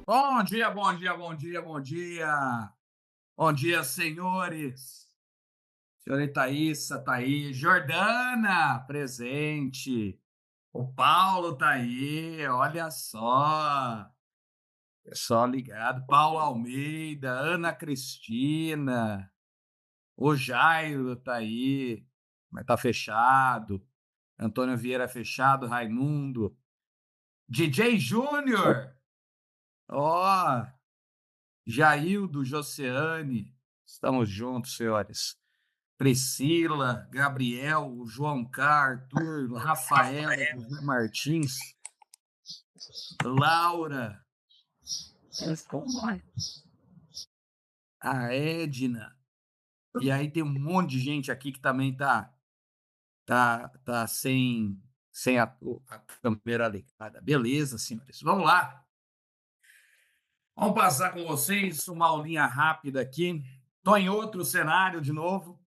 Bom dia, bom dia, bom dia, bom dia. Bom dia, senhores. Senhorita Issa tá aí. Jordana, presente. O Paulo tá aí, olha só. Pessoal ligado. Paulo Almeida, Ana Cristina. O Jairo tá aí, mas tá fechado. Antônio Vieira fechado, Raimundo. DJ Júnior. Ó, Jaildo, Josiane, estamos juntos, senhores. Priscila, Gabriel, João Carlos, Arthur, Rafaela, José Martins, Laura, a Edna. E aí tem um monte de gente aqui que também tá sem a câmera ligada. Beleza, senhores. Vamos lá. Vamos passar com vocês uma aulinha rápida aqui. Estou em outro cenário de novo.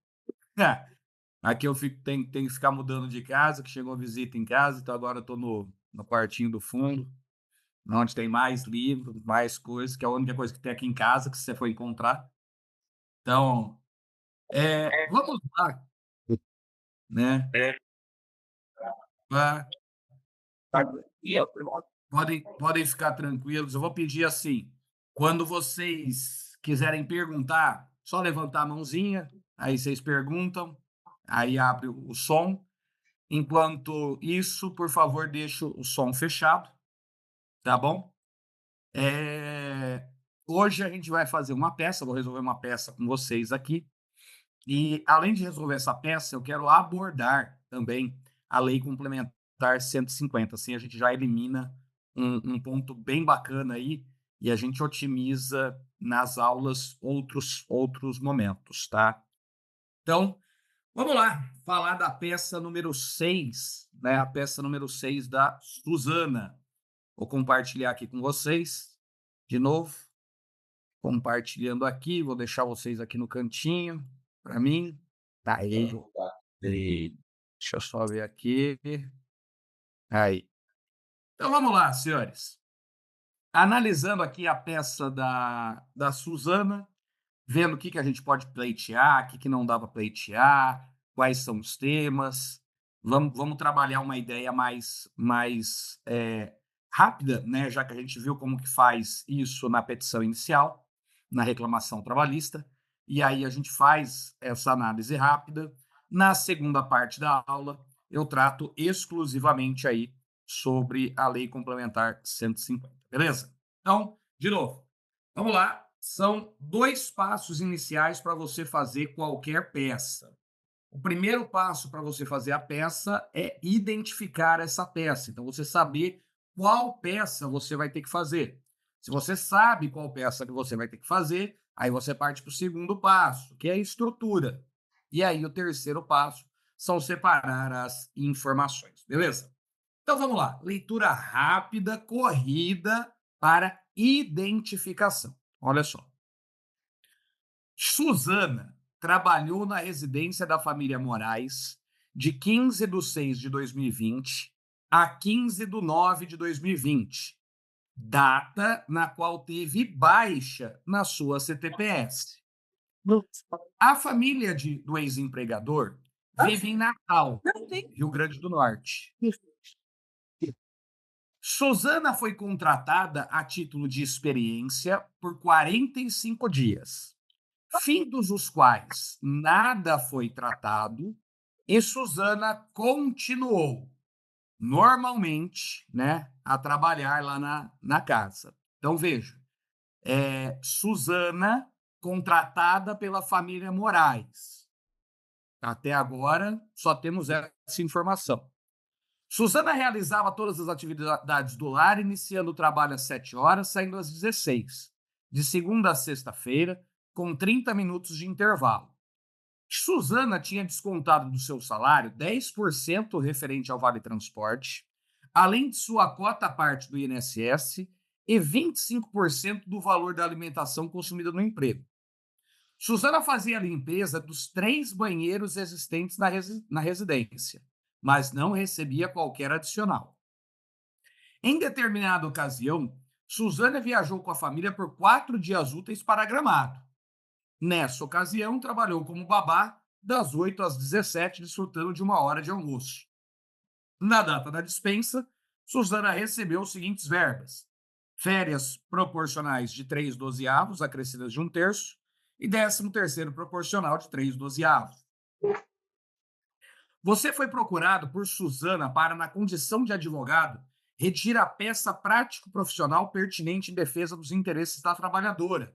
Aqui eu tenho que ficar mudando de casa, que chegou visita em casa, então agora eu estou no quartinho do fundo, onde tem mais livros, mais coisas, que é a única coisa que tem aqui em casa que você for encontrar. Então, vamos lá, né? Vá, podem ficar tranquilos. Eu vou pedir assim, quando vocês quiserem perguntar, só levantar a mãozinha, aí vocês perguntam, aí abre o som. Enquanto isso, por favor, deixe o som fechado, tá bom? Hoje a gente vai fazer uma peça, vou resolver uma peça com vocês aqui. E, além de resolver essa peça, eu quero abordar também a Lei Complementar 150. Assim, a gente já elimina um ponto bem bacana aí e a gente otimiza nas aulas outros momentos, tá? Então, vamos lá, falar da peça número 6, né? A peça número 6 da Suzana. Vou compartilhar aqui com vocês, de novo, compartilhando aqui, vou deixar vocês aqui no cantinho, para mim. Tá aí. Deixa eu só ver aqui. Aí. Então vamos lá, senhores. Analisando aqui a peça da Suzana, vendo o que a gente pode pleitear, o que não dá para pleitear, quais são os temas. Vamos trabalhar uma ideia mais rápida, né? Já que a gente viu como que faz isso na petição inicial, na reclamação trabalhista, e aí a gente faz essa análise rápida. Na segunda parte da aula, eu trato exclusivamente aí sobre a Lei Complementar 150, beleza? Então, de novo, vamos lá. São 2 passos iniciais para você fazer qualquer peça. O primeiro passo para você fazer a peça é identificar essa peça. Então, você saber qual peça você vai ter que fazer. Se você sabe qual peça que você vai ter que fazer, aí você parte para o segundo passo, que é a estrutura. E aí, o terceiro passo são separar as informações, beleza? Então, vamos lá. Leitura rápida, corrida para identificação. Olha só. Suzana trabalhou na residência da família Moraes de 15 de 6 de 2020 a 15 de 9 de 2020, data na qual teve baixa na sua CTPS. A família do ex-empregador vive em Natal, Rio Grande do Norte. Suzana foi contratada a título de experiência por 45 dias, findos os quais nada foi tratado, e Suzana continuou normalmente, né, a trabalhar lá na casa. Então, veja, Suzana contratada pela família Moraes. Até agora, só temos essa informação. Suzana realizava todas as atividades do lar, iniciando o trabalho às 7 horas, saindo às 16, de segunda a sexta-feira, com 30 minutos de intervalo. Suzana tinha descontado do seu salário 10% referente ao Vale Transporte, além de sua cota à parte do INSS e 25% do valor da alimentação consumida no emprego. Suzana fazia a limpeza dos 3 banheiros existentes na residência, mas não recebia qualquer adicional. Em determinada ocasião, Suzana viajou com a família por 4 dias úteis para Gramado. Nessa ocasião, trabalhou como babá das 8 às 17, desfrutando de 1 hora de almoço. Na data da dispensa, Suzana recebeu os seguintes verbas: férias proporcionais de 3/12, acrescidas de 1/3, e 13º proporcional de 3/12. Você foi procurado por Suzana para, na condição de advogado, redigir a peça prático-profissional pertinente em defesa dos interesses da trabalhadora,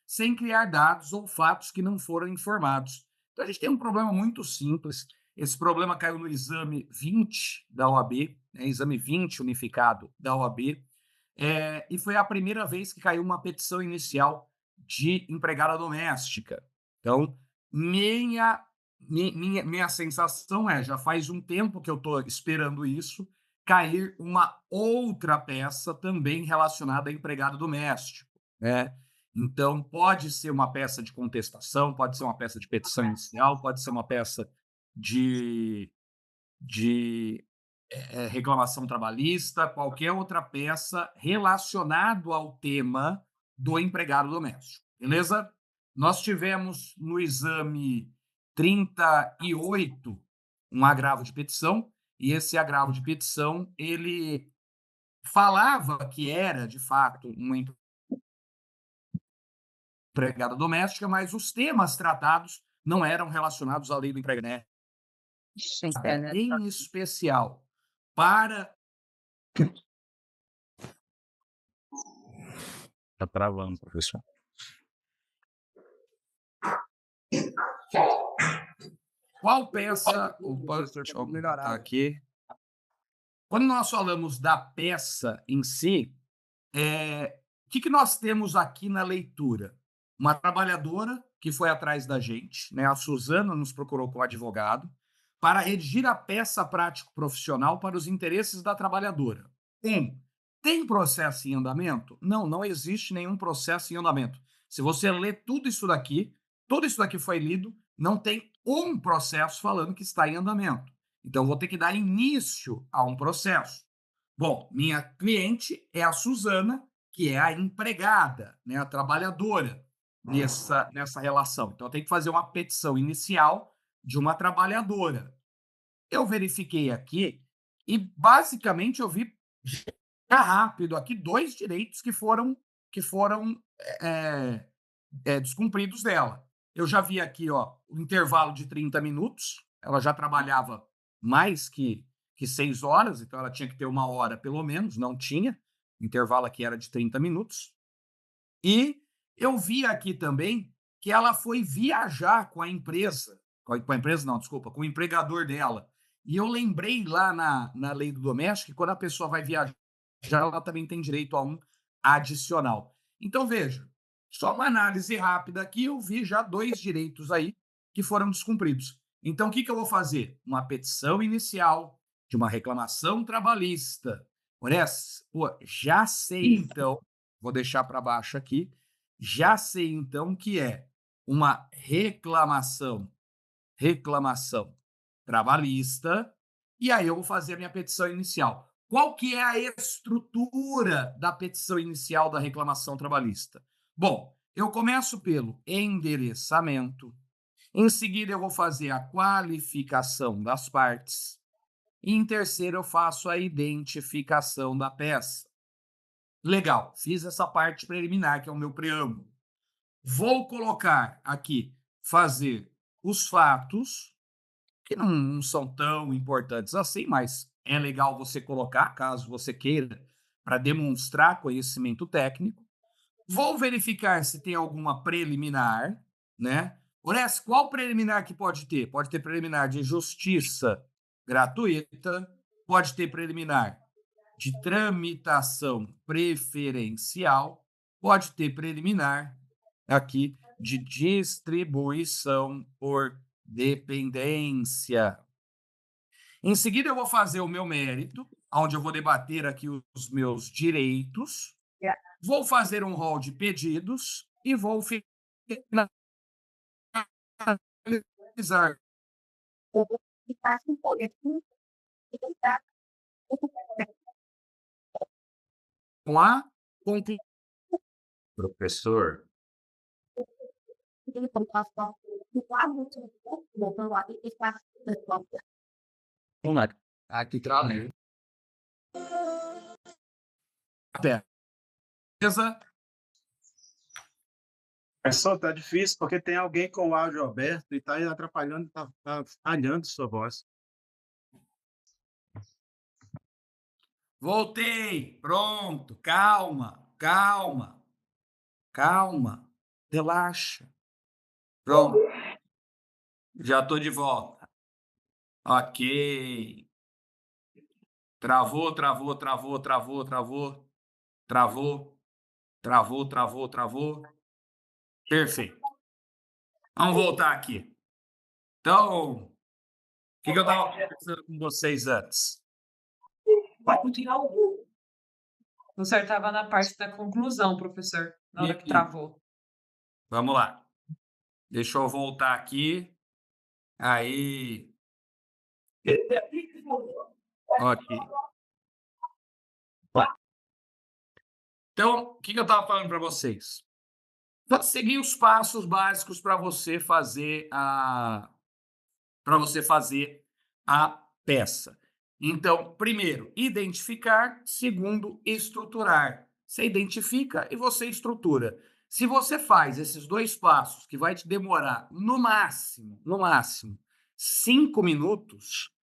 sem criar dados ou fatos que não foram informados. Então, a gente tem um problema muito simples. Esse problema caiu no exame 20 da OAB, né, exame 20 unificado da OAB, e foi a primeira vez que caiu uma petição inicial de empregada doméstica. Então, minha sensação já faz um tempo que eu estou esperando isso, cair uma outra peça também relacionada a empregado doméstico, né? Então, pode ser uma peça de contestação, pode ser uma peça de petição inicial, pode ser uma peça de reclamação trabalhista, qualquer outra peça relacionado ao tema do empregado doméstico, beleza? Nós tivemos no exame 38 um agravo de petição, e esse agravo de petição, ele falava que era, de fato, uma empregada doméstica, mas os temas tratados não eram relacionados à lei do emprego, né? Em especial para... Tá travando, professor. Qual peça... Deixa eu melhorar aqui. Quando nós falamos da peça em si, o que nós temos aqui na leitura? Uma trabalhadora que foi atrás da gente, né? A Suzana nos procurou como advogado para redigir a peça prático-profissional para os interesses da trabalhadora. Tem processo em andamento? Não, não existe nenhum processo em andamento. Se você ler tudo isso daqui foi lido, não tem um processo falando que está em andamento. Então, vou ter que dar início a um processo. Bom, minha cliente é a Suzana, que é a empregada, né, a trabalhadora nessa relação. Então, eu tenho que fazer uma petição inicial de uma trabalhadora. Eu verifiquei aqui e, basicamente, eu vi rápido aqui 2 direitos que foram descumpridos dela. Eu já vi aqui, ó, o intervalo de 30 minutos. Ela já trabalhava mais que 6 horas, então ela tinha que ter 1 hora pelo menos, não tinha. O intervalo aqui era de 30 minutos. E eu vi aqui também que ela foi viajar com a empresa, com a empresa não, desculpa, com o empregador dela. E eu lembrei lá na lei do doméstico que quando a pessoa vai viajar, ela também tem direito a um adicional. Então, veja, só uma análise rápida aqui, eu vi já 2 direitos aí que foram descumpridos. Então, o que eu vou fazer? Uma petição inicial de uma reclamação trabalhista. Já sei, então, vou deixar para baixo aqui, já sei, então, que é uma reclamação trabalhista, e aí eu vou fazer a minha petição inicial. Qual que é a estrutura da petição inicial da reclamação trabalhista? Bom, eu começo pelo endereçamento, em seguida eu vou fazer a qualificação das partes, e em terceiro eu faço a identificação da peça. Legal, fiz essa parte preliminar, que é o meu preâmbulo. Vou colocar aqui, fazer os fatos, que não são tão importantes assim, mas é legal você colocar, caso você queira, para demonstrar conhecimento técnico. Vou verificar se tem alguma preliminar, né? Orestes, qual preliminar que pode ter? Pode ter preliminar de justiça gratuita, pode ter preliminar de tramitação preferencial, pode ter preliminar aqui de distribuição por dependência. Em seguida, eu vou fazer o meu mérito, onde eu vou debater aqui os meus direitos, vou fazer um rol de pedidos e vou finalizar Finalizar com a conclusão. Professor, vamos lá. Aqui, beleza? Pessoal, tá difícil porque tem alguém com o áudio aberto e tá atrapalhando, tá falhando sua voz. Voltei, pronto, calma, calma, calma, relaxa. Pronto, já estou de volta. Ok. Travou, travou, travou, travou, travou, travou, travou, travou, travou. Perfeito. Vamos voltar aqui. Então, o que eu estava conversando com vocês antes? Vai continuar o. O senhor estava na parte da conclusão, professor, na hora que travou. Vamos lá. Deixa eu voltar aqui. Aí. Ok. Então, o que eu estava falando para vocês? Seguir os passos básicos para você fazer a peça. Então, primeiro, identificar. Segundo, estruturar. Você identifica e você estrutura. Se você faz esses dois passos, que vai te demorar no máximo, 5 minutos,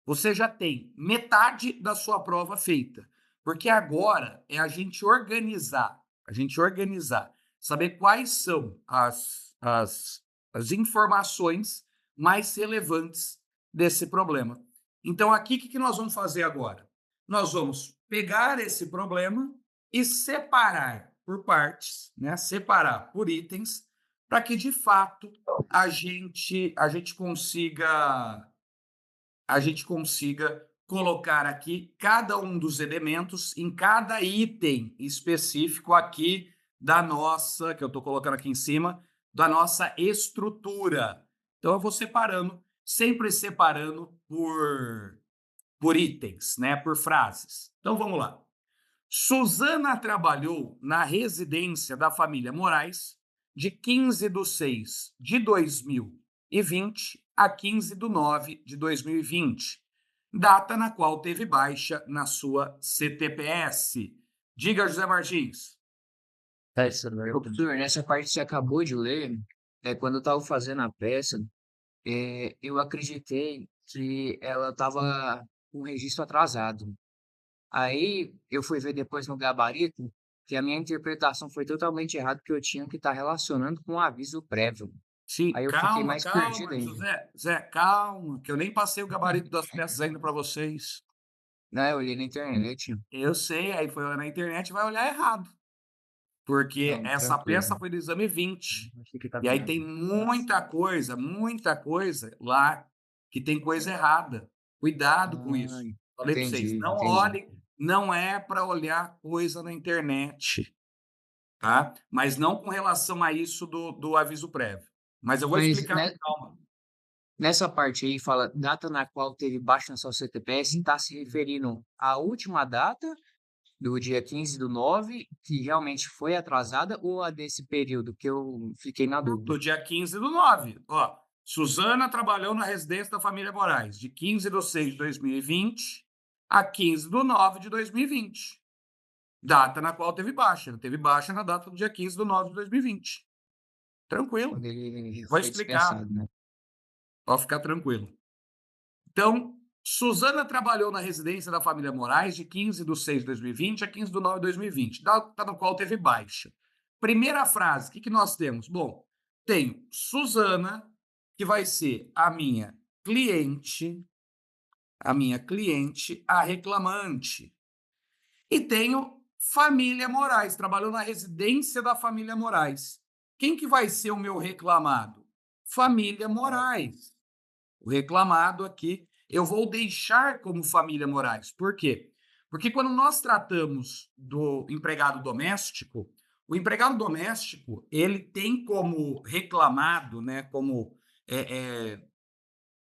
você já tem metade da sua prova feita. Porque agora é a gente organizar, saber quais são as informações mais relevantes desse problema. Então, aqui, o que nós vamos fazer agora? Nós vamos pegar esse problema e separar por partes, né? Separar por itens, para que, de fato, a gente consiga colocar aqui cada um dos elementos em cada item específico aqui da nossa, que eu estou colocando aqui em cima, da nossa estrutura. Então, eu vou separando, sempre separando por itens, né? Por frases. Então, vamos lá. Suzana trabalhou na residência da família Moraes de 15/6/2020 a 15/9/2020, data na qual teve baixa na sua CTPS. Diga, José Martins. Professor, nessa parte que você acabou de ler, quando eu estava fazendo a peça, eu acreditei que ela estava com o registro atrasado. Aí eu fui ver depois no gabarito que a minha interpretação foi totalmente errada, que eu tinha que estar relacionando com o aviso prévio. Sim, Aí eu fiquei mais perdido calma, ainda. Zé, calma, que eu nem passei o gabarito das peças ainda para vocês. Né? Eu olhei na internet. Eu sei, aí foi na internet e vai olhar errado. Porque Não, essa tranquilo. peça foi do exame 20. Achei que tá E aí bem. tem muita coisa lá que tem coisa errada. Cuidado com isso. Ai, Falei para vocês, entendi, não entendi. olhem, não é para olhar coisa na internet, tá? Mas não com relação a isso do aviso prévio. Mas eu vou Mas explicar com calma. nessa parte aí fala data na qual teve baixa na sua CTPS, está se referindo à última data do dia 15/9, que realmente foi atrasada, ou a desse período que eu fiquei na dúvida? Do dia 15/9. Ó, Suzana trabalhou na residência da família Moraes de 15/6/2020 a 15/9/2020. Data na qual teve baixa. Teve baixa na data do dia 15/9/2020. Tranquilo. Quando ele Vou foi explicar. dispensado, né? Pode ficar tranquilo. Então, Suzana trabalhou na residência da família Moraes de 15/6/2020 a 15/9/2020, data na qual teve baixa. Primeira frase, o que nós temos? Bom, tenho Suzana, que vai ser a minha cliente, a reclamante. E tenho família Moraes, trabalhou na residência da família Moraes. Quem que vai ser o meu reclamado? Família Moraes. O reclamado aqui, eu vou deixar como família Moraes. Por quê? Porque quando nós tratamos do empregado doméstico, O empregado doméstico, ele tem como reclamado, né, como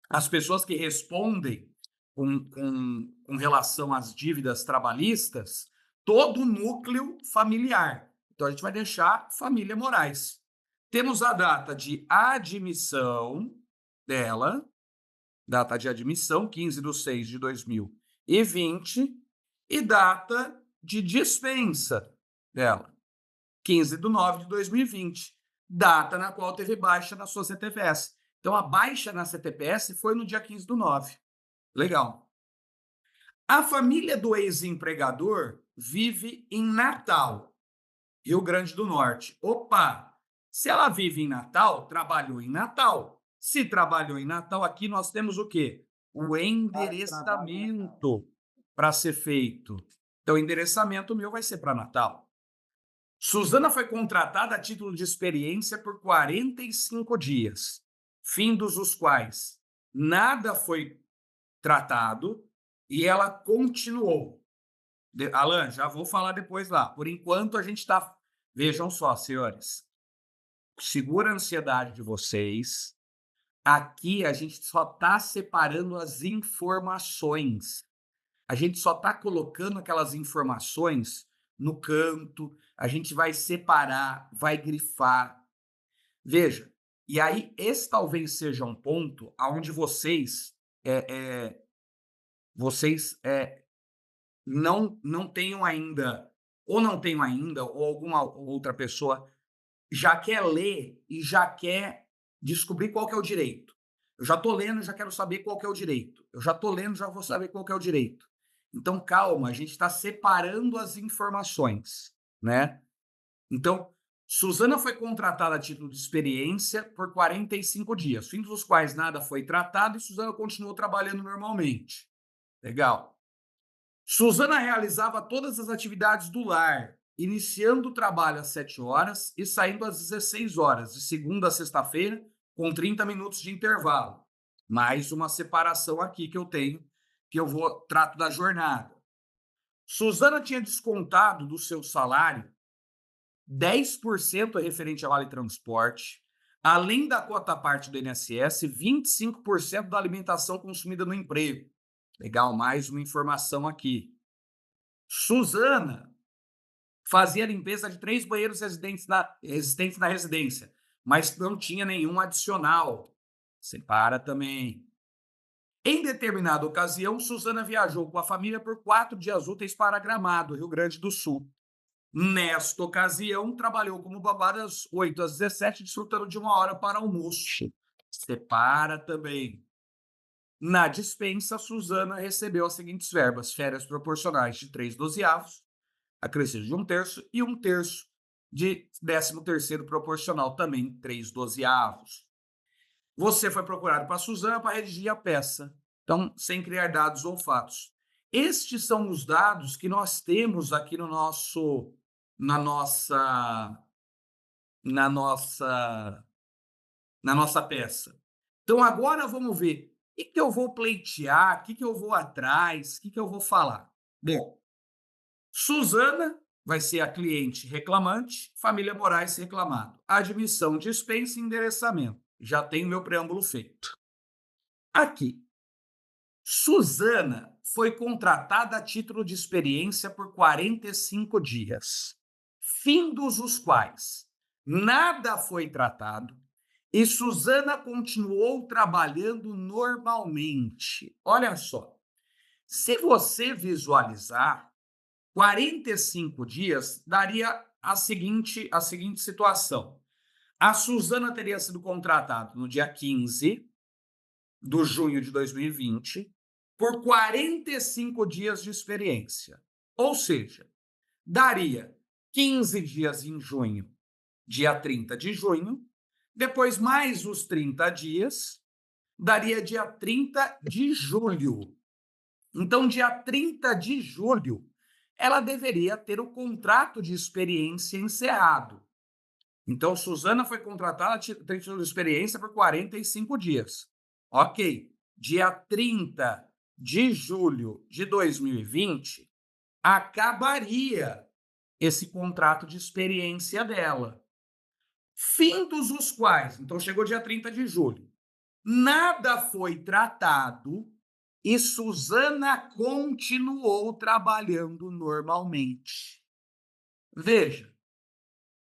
as pessoas que respondem com relação às dívidas trabalhistas, todo o núcleo familiar. Então, a gente vai deixar família Moraes. Temos a data de admissão dela, data de admissão, 15/6/2020, e data de dispensa dela, 15/9/2020, data na qual teve baixa na sua CTPS. Então, a baixa na CTPS foi no dia 15/9. Legal. A família do ex-empregador vive em Natal, Rio Grande do Norte. Opa! Se ela vive em Natal, trabalhou em Natal. Se trabalhou em Natal, aqui nós temos o quê? O endereçamento para ser feito. Então, o endereçamento meu vai ser para Natal. Suzana foi contratada a título de experiência por 45 dias, findos os quais nada foi tratado e ela continuou. Alan, já vou falar depois lá. Por enquanto, a gente está... Vejam só, senhores. Segura a ansiedade de vocês. Aqui a gente só está separando as informações. A gente só está colocando aquelas informações no canto. A gente vai separar, vai grifar. Veja, e aí esse talvez seja um ponto onde vocês não tenham ainda, ou não tenham ainda, ou alguma outra pessoa já quer ler e já quer descobrir qual que é o direito. Eu já estou lendo, já quero saber qual que é o direito. Eu já estou lendo, já vou saber qual que é o direito. Então, calma, a gente está separando as informações, né? Então, Suzana foi contratada a título de experiência por 45 dias, fins dos quais nada foi tratado e Suzana continuou trabalhando normalmente. Legal. Suzana realizava todas as atividades do lar, iniciando o trabalho às 7 horas e saindo às 16 horas, de segunda a sexta-feira, com 30 minutos de intervalo. Mais uma separação aqui que eu tenho, que eu trato da jornada. Suzana tinha descontado do seu salário 10% referente ao vale transporte, além da quota parte do INSS, 25% da alimentação consumida no emprego. Legal, mais uma informação aqui. Suzana fazia a limpeza de 3 banheiros existentes na residência, mas não tinha nenhum adicional. Separa também. Em determinada ocasião, Suzana viajou com a família por 4 dias úteis para Gramado, Rio Grande do Sul. Nesta ocasião, trabalhou como babá das 8 às 17, desfrutando de 1 hora para almoço. Separa também. Na dispensa, Suzana recebeu as seguintes verbas: férias proporcionais de 3/12, acrescido de 1/3 e 1/3 de 13º proporcional, também 3/12. Você foi procurado para Suzana para redigir a peça, então, sem criar dados ou fatos. Estes são os dados que nós temos aqui no na nossa peça. Então, agora vamos ver o que eu vou pleitear, o que eu vou atrás, o que eu vou falar. Bom, Suzana vai ser a cliente reclamante, família Moraes reclamado. Admissão, dispensa e endereçamento. Já tenho meu preâmbulo feito. Aqui, Suzana foi contratada a título de experiência por 45 dias, findos os quais nada foi tratado e Suzana continuou trabalhando normalmente. Olha só, se você visualizar, 45 dias daria a seguinte situação. A Suzana teria sido contratada no dia 15 de junho de 2020 por 45 dias de experiência. Ou seja, daria 15 dias em junho, dia 30 de junho, depois mais os 30 dias, daria dia 30 de julho. Então, dia 30 de julho, ela deveria ter o contrato de experiência encerrado. Então, Suzana foi contratada a título de experiência por 45 dias. Ok, dia 30 de julho de 2020, acabaria esse contrato de experiência dela. Findos os quais, então chegou dia 30 de julho, nada foi tratado e Suzana continuou trabalhando normalmente. Veja,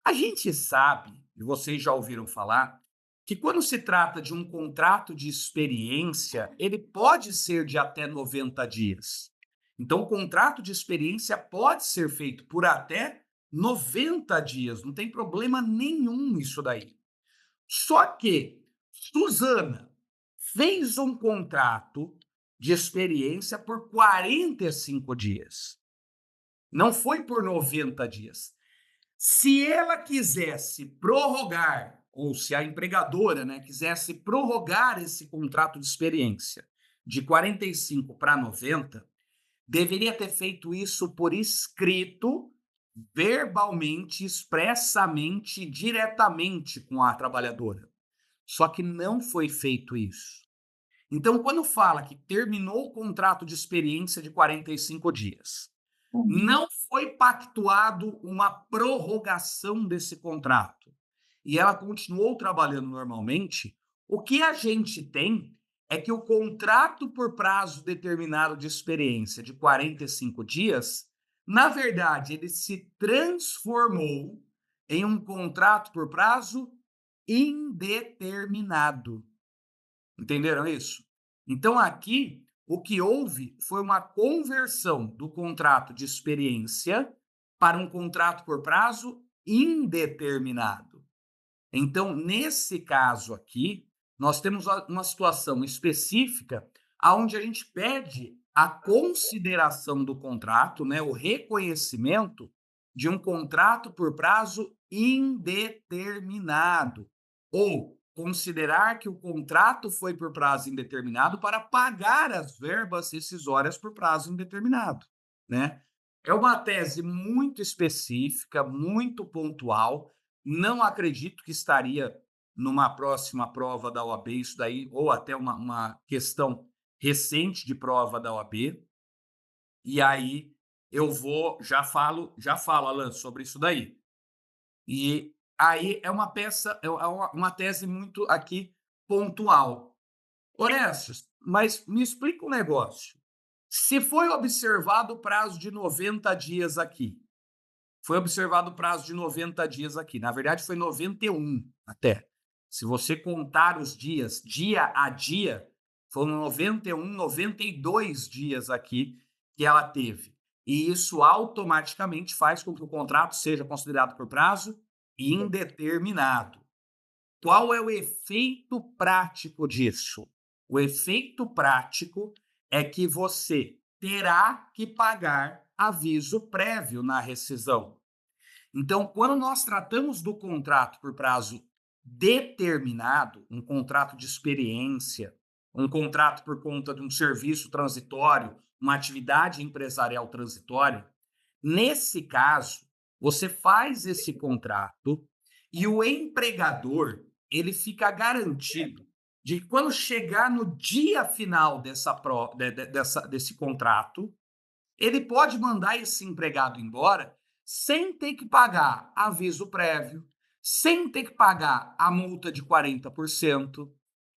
a gente sabe, e vocês já ouviram falar, que quando se trata de um contrato de experiência, ele pode ser de até 90 dias. Então, o contrato de experiência pode ser feito por até 90 dias, não tem problema nenhum isso daí. Só que Suzana fez um contrato de experiência por 45 dias. Não foi por 90 dias. Se ela quisesse prorrogar, ou se a empregadora, né, quisesse prorrogar esse contrato de experiência de 45 para 90, deveria ter feito isso por escrito, verbalmente, expressamente, diretamente com a trabalhadora. Só que não foi feito isso. Então, quando fala que terminou o contrato de experiência de 45 dias, não foi pactuado uma prorrogação desse contrato e ela continuou trabalhando normalmente, o que a gente tem é que o contrato por prazo determinado de experiência de 45 dias, na verdade, ele se transformou em um contrato por prazo indeterminado. Entenderam isso? Então, aqui, o que houve foi uma conversão do contrato de experiência para um contrato por prazo indeterminado. Então, nesse caso aqui, nós temos uma situação específica onde a gente pede a consideração do contrato, né, o reconhecimento de um contrato por prazo indeterminado, ou considerar que o contrato foi por prazo indeterminado para pagar as verbas rescisórias por prazo indeterminado, né? É uma tese muito específica, muito pontual. Não acredito que estaria numa próxima prova da OAB isso daí, ou até uma questão recente de prova da OAB. E aí eu já falo, Alan, sobre isso daí. E aí é uma peça, é uma tese muito aqui pontual. Orestes, mas me explica um negócio. Se foi observado o prazo de 90 dias aqui, foi observado o prazo de 90 dias aqui, na verdade foi 91 até. Se você contar os dias, dia a dia, foram 91, 92 dias aqui que ela teve. E isso automaticamente faz com que o contrato seja considerado por prazo indeterminado. Qual é o efeito prático disso? O efeito prático é que você terá que pagar aviso prévio na rescisão. Então, quando nós tratamos do contrato por prazo determinado, um contrato de experiência, um contrato por conta de um serviço transitório, uma atividade empresarial transitória, nesse caso, você faz esse contrato e o empregador, ele fica garantido de que quando chegar no dia final desse contrato, ele pode mandar esse empregado embora sem ter que pagar aviso prévio, sem ter que pagar a multa de 40%.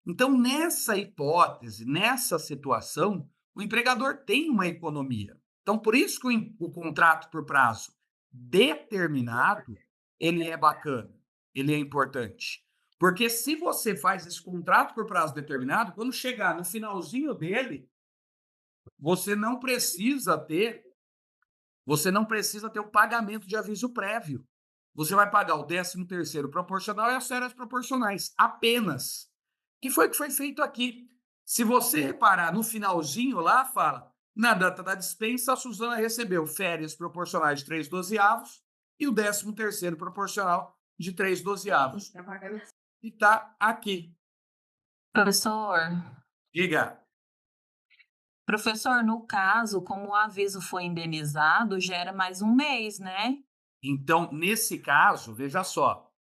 Então, nessa hipótese, nessa situação, o empregador tem uma economia. Então, por isso que o contrato por prazo determinado, ele é bacana, ele é importante. Porque se você faz esse contrato por prazo determinado, quando chegar no finalzinho dele, você não precisa ter o pagamento de aviso prévio. Você vai pagar o 13º proporcional e as férias proporcionais, apenas. Que foi o que foi feito aqui. Se você reparar no finalzinho lá, fala, na data da dispensa, a Suzana recebeu férias proporcionais de 3/12 e o 13º proporcional de 3/12. E está aqui. Professor, Diga. professor, no caso, como o aviso foi indenizado, gera mais um mês, né? Então, nesse caso, veja só,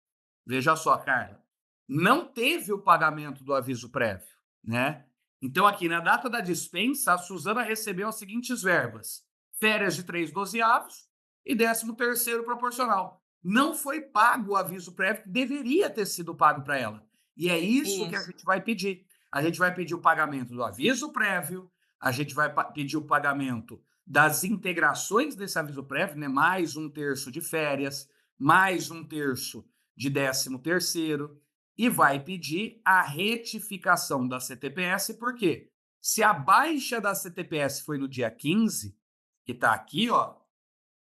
Carla, não teve o pagamento do aviso prévio, né? Então, aqui na data da dispensa, a Suzana recebeu as seguintes verbas: férias de 3/12 e 13º proporcional. Não foi pago o aviso prévio que deveria ter sido pago para ela. E é isso que a Isso. gente vai pedir. A gente vai pedir o pagamento do aviso prévio, a gente vai pedir o pagamento das integrações desse aviso prévio, né? Mais 1/3 de férias, mais 1/3 de 13º, e vai pedir a retificação da CTPS, porque se a baixa da CTPS foi no dia 15, que está aqui, ó,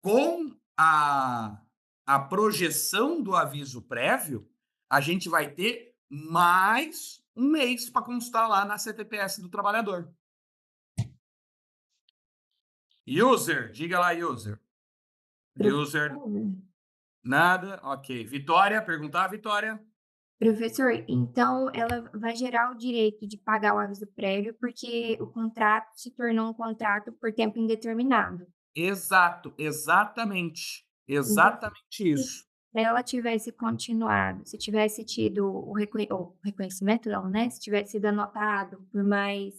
com a projeção do aviso prévio, a gente vai ter mais um mês para constar lá na CTPS do trabalhador. User, diga lá, user. User, nada, ok. Vitória, perguntar, Vitória? Professor, então ela vai gerar o direito de pagar o aviso prévio porque o contrato se tornou um contrato por tempo indeterminado. Exato, exatamente. Exatamente isso. Se ela tivesse continuado, se tivesse tido o reconhecimento, não, né? Se tivesse sido anotado por mais.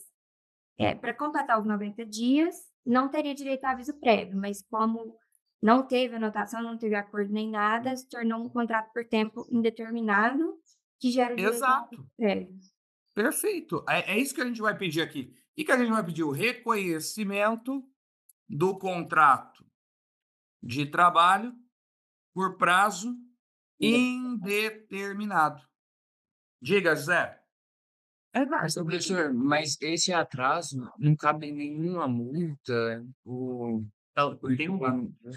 Para completar os 90 dias, não teria direito a aviso prévio, mas como não teve anotação, não teve acordo nem nada, se tornou um contrato por tempo indeterminado que gera o direito a Exato. aviso prévio. Perfeito. É isso que a gente vai pedir aqui. E que a gente vai pedir o reconhecimento do contrato de trabalho por prazo indeterminado. Diga, José. Mas, professor, mas esse atraso não cabe em nenhuma multa.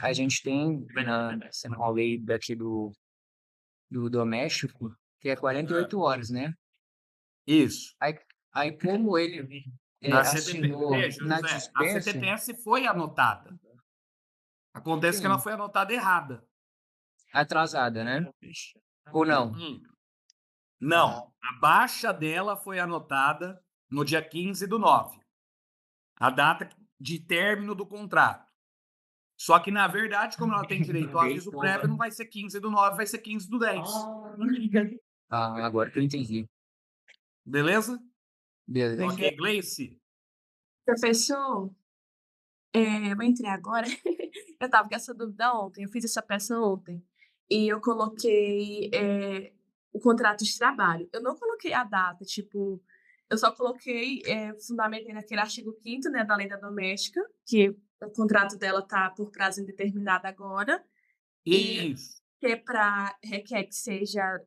A gente tem na lei daqui do doméstico, que é 48 horas, né? Isso. Aí como ele A assinou CTPS, na José, a dispensa, CTPS foi anotada. Acontece que ela Sim. foi anotada errada. atrasada, né? Ou não? Não, a baixa dela foi anotada no dia 15/9, a data de término do contrato. Só que, na verdade, como ela tem direito ao aviso prévio, não vai ser 15/9, vai ser 15/10. Ah, agora que eu entendi. Beleza? Beleza. Ok, Gleice? Professor, eu entrei agora. Eu estava com essa dúvida ontem. Eu fiz essa peça ontem. E eu coloquei o contrato de trabalho. Eu não coloquei a data, tipo, eu só coloquei, fundamentei naquele artigo 5º, né, da Lei da Doméstica, que o contrato dela está por prazo indeterminado agora, E- Isso. que requer que seja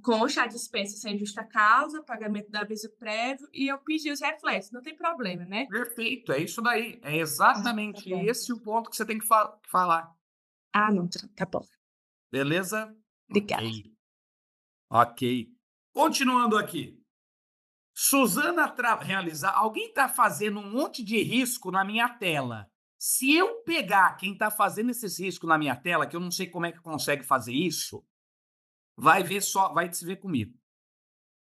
consta a dispensa sem justa causa, pagamento do aviso prévio, e eu pedi os reflexos. Não tem problema, né? Perfeito, é isso daí. É exatamente Tá bom. esse o ponto que você tem que falar. Ah, não, tá bom. Beleza? Obrigada. Ok. Continuando aqui. Suzana realizar. Alguém está fazendo um monte de risco na minha tela. Se eu pegar quem está fazendo esses riscos na minha tela, que eu não sei como é que consegue fazer isso, vai se ver comigo.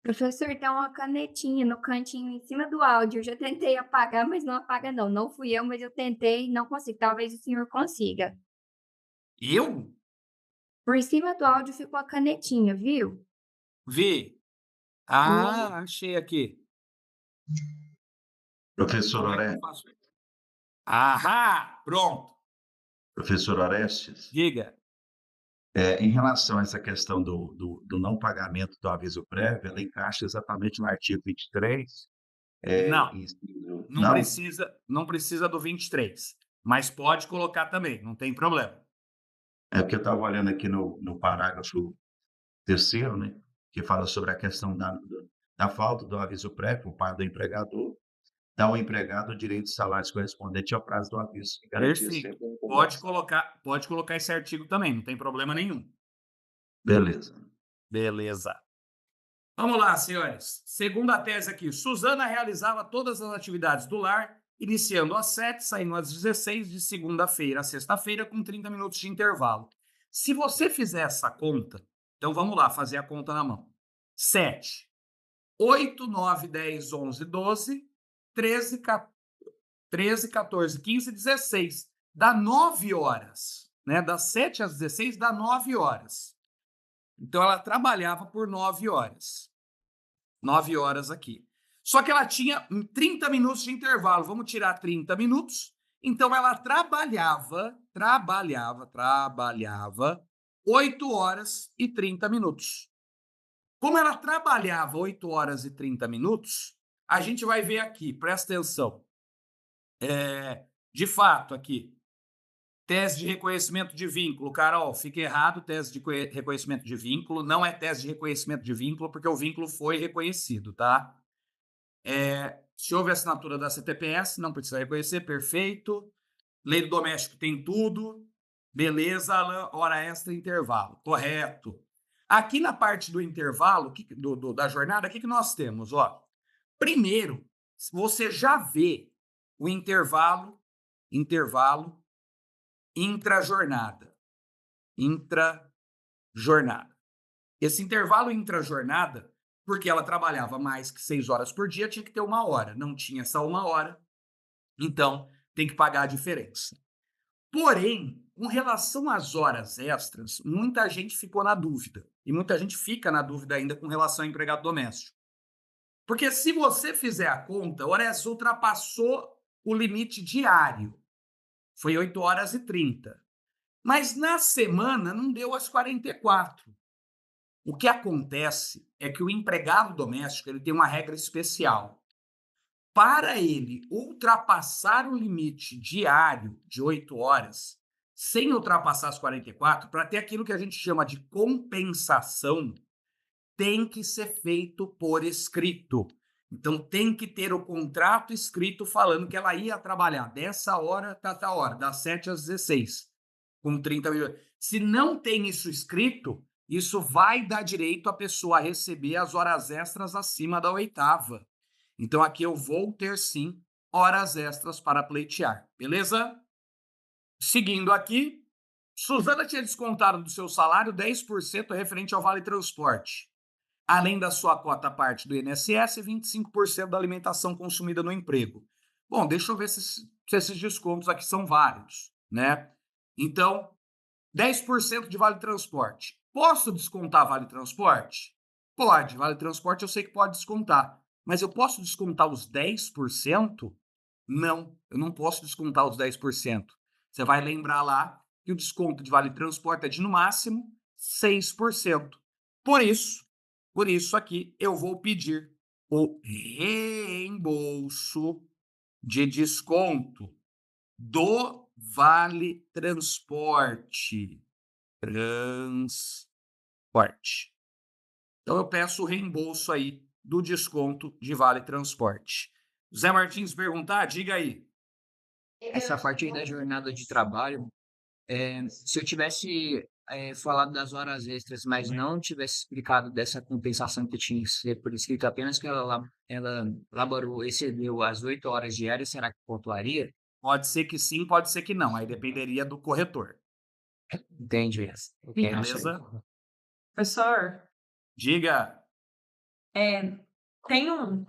Professor, tem uma canetinha no cantinho em cima do áudio. Eu já tentei apagar, mas não apaga não. Não fui eu, mas eu tentei e não consigo. Talvez o senhor consiga. Eu Por cima do áudio ficou a canetinha, viu? vi. Ah, achei aqui. Professor Como é que eu Orestes, faço? Ahá, pronto. professor Orestes, Diga. em relação a essa questão do não pagamento do aviso prévio, ela encaixa exatamente no artigo 23. Não. inciso- Não precisa do 23, mas pode colocar também, não tem problema. É porque eu estava olhando aqui no parágrafo 3º, né, que fala sobre a questão da falta do aviso prévio por parte do empregador, dá ao empregado o direito de salários correspondente ao prazo do aviso. E garantia Perfeito. sempre um Pode colocar esse artigo também, não tem problema nenhum. Beleza. Beleza. Vamos lá, senhores. Segunda tese aqui. Suzana realizava todas as atividades do lar, iniciando às 7, saindo às 16, de segunda-feira a sexta-feira, com 30 minutos de intervalo. Se você fizer essa conta, então vamos lá, fazer a conta na mão. 7, 8, 9, 10, 11, 12, 13, 14, 15, 16. Dá 9 horas, né? Das 7 às 16 dá 9 horas. Então, ela trabalhava por 9 horas. 9 horas aqui. Só que ela tinha 30 minutos de intervalo. Vamos tirar 30 minutos Então, ela trabalhava 8 horas e 30 minutos. Como ela trabalhava 8 horas e 30 minutos, a gente vai ver aqui, presta atenção. De fato, aqui, tese de reconhecimento de vínculo. Carol, fica errado, tese de reconhecimento de vínculo. Não é tese de reconhecimento de vínculo, porque o vínculo foi reconhecido, tá? Se houve assinatura da CTPS, não precisa reconhecer, perfeito. Lei do doméstico tem tudo. Beleza, Alan, hora extra, intervalo. Correto. Aqui na parte do intervalo, da jornada, o que nós temos? Ó, primeiro, você já vê o intervalo intrajornada. Esse intervalo intrajornada, porque ela trabalhava mais que 6 horas por dia, tinha que ter 1 hora. Não tinha essa 1 hora, então tem que pagar a diferença. Porém, com relação às horas extras, muita gente ficou na dúvida. E muita gente fica na dúvida ainda com relação ao empregado doméstico. Porque se você fizer a conta, a hora extra ultrapassou o limite diário. Foi 8 horas e 30. Mas na semana não deu as 44. O que acontece é que o empregado doméstico ele tem uma regra especial. Para ele ultrapassar o limite diário de 8 horas, sem ultrapassar as 44, para ter aquilo que a gente chama de compensação, tem que ser feito por escrito. Então, tem que ter o contrato escrito falando que ela ia trabalhar dessa hora até essa hora, das 7 às 16, com 30 milhões. Se não tem isso escrito, isso vai dar direito à pessoa a receber as horas extras acima da 8ª. Então, aqui eu vou ter, sim, horas extras para pleitear. Beleza? Seguindo aqui, Suzana tinha descontado do seu salário 10% referente ao Vale Transporte, além da sua cota parte do INSS e 25% da alimentação consumida no emprego. Bom, deixa eu ver se esses descontos aqui são válidos, né? Então, 10% de Vale Transporte. Posso descontar Vale Transporte? Pode. Vale Transporte eu sei que pode descontar. Mas eu posso descontar os 10%? Não, eu não posso descontar os 10%. Você vai lembrar lá que o desconto de Vale Transporte é de, no máximo, 6%. Por isso aqui, eu vou pedir o reembolso de desconto do Vale Transporte. Então, eu peço o reembolso aí do desconto de Vale Transporte. Zé Martins perguntar, diga aí. Essa parte aí da jornada de trabalho, se eu tivesse falado das horas extras, mas não tivesse explicado dessa compensação que tinha que ser por escrito, apenas que ela laborou, excedeu as 8 horas diárias, será que pontuaria? Pode ser que sim, pode ser que não. Aí dependeria do corretor. Entendi. Beleza? Professor, Diga.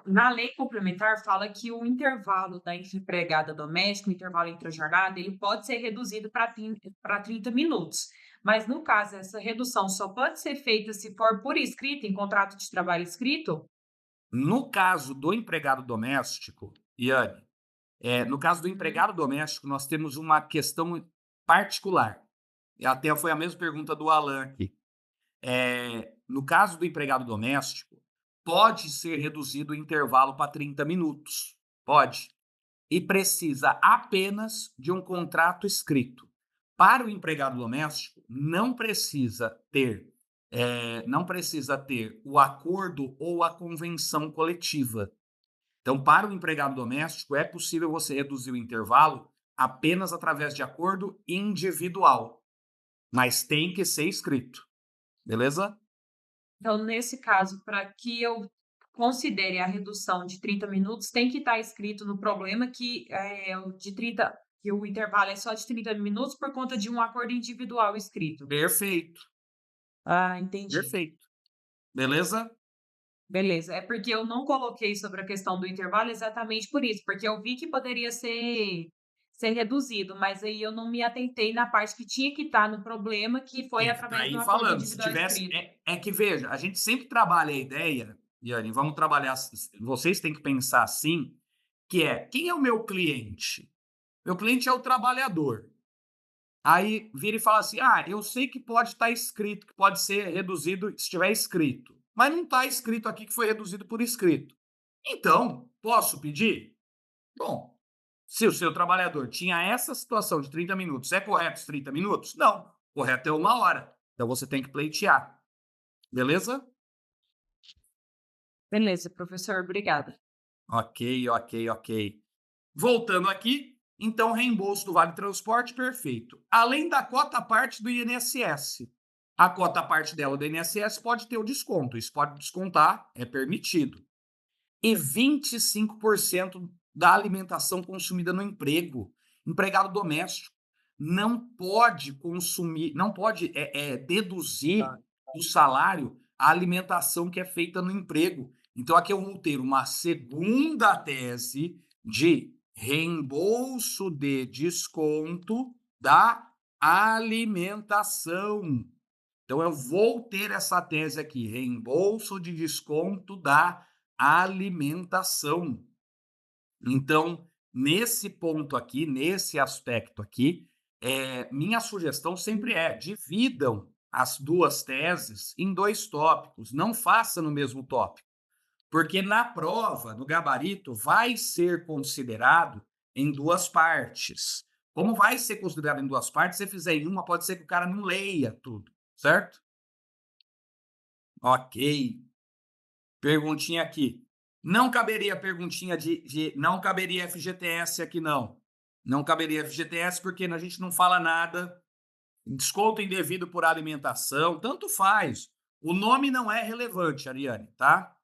Na lei complementar fala que o intervalo da empregada doméstica, o intervalo entre a jornada, ele pode ser reduzido para 30 minutos. Mas, no caso, essa redução só pode ser feita se for por escrito, em contrato de trabalho escrito? No caso do empregado doméstico, Iane, no caso do empregado doméstico, nós temos uma questão particular. E até foi a mesma pergunta do Alan aqui. No caso do empregado doméstico, pode ser reduzido o intervalo para 30 minutos. Pode. E precisa apenas de um contrato escrito. Para o empregado doméstico, não precisa ter o acordo ou a convenção coletiva. Então, para o empregado doméstico, é possível você reduzir o intervalo apenas através de acordo individual. Mas tem que ser escrito. Beleza? Então, nesse caso, para que eu considere a redução de 30 minutos, tem que estar escrito no problema que que o intervalo é só de 30 minutos por conta de um acordo individual escrito. Perfeito. Ah, entendi. Perfeito. Beleza? Beleza. É porque eu não coloquei sobre a questão do intervalo exatamente por isso, porque eu vi que poderia ser reduzido, mas aí eu não me atentei na parte que tinha que estar no problema, que foi através do acordo individual escrito. Que veja, a gente sempre trabalha a ideia, Iane, vamos trabalhar, vocês têm que pensar assim, que quem é o meu cliente? Meu cliente é o trabalhador. Aí vira e fala assim: ah, eu sei que pode estar escrito, que pode ser reduzido se estiver escrito, mas não está escrito aqui que foi reduzido por escrito. Então, posso pedir? Bom, se o seu trabalhador tinha essa situação de 30 minutos, é correto os 30 minutos? Não, correto é 1 hora. Então você tem que pleitear. Beleza? Beleza, professor, obrigada. Ok. Voltando aqui, então, reembolso do Vale Transporte, perfeito. Além da cota parte do INSS. A cota parte dela do INSS pode ter o desconto. Isso pode descontar, é permitido. E 25% da alimentação consumida no emprego. Empregado doméstico não pode consumir, não pode deduzir do salário a alimentação que é feita no emprego. Então, aqui eu vou ter uma segunda tese de reembolso de desconto da alimentação. Então, eu vou ter essa tese aqui, reembolso de desconto da alimentação. Então, nesse ponto aqui, nesse aspecto aqui, minha sugestão sempre é dividam as duas teses em 2 tópicos, não faça no mesmo tópico, porque na prova, no gabarito, vai ser considerado em 2 partes. Como vai ser considerado em 2 partes, se você fizer em uma, pode ser que o cara não leia tudo, certo? Ok. Perguntinha aqui. Não caberia perguntinha não caberia FGTS aqui, não. Não caberia FGTS porque a gente não fala nada. Desconto indevido por alimentação, tanto faz. O nome não é relevante, Ariane, tá?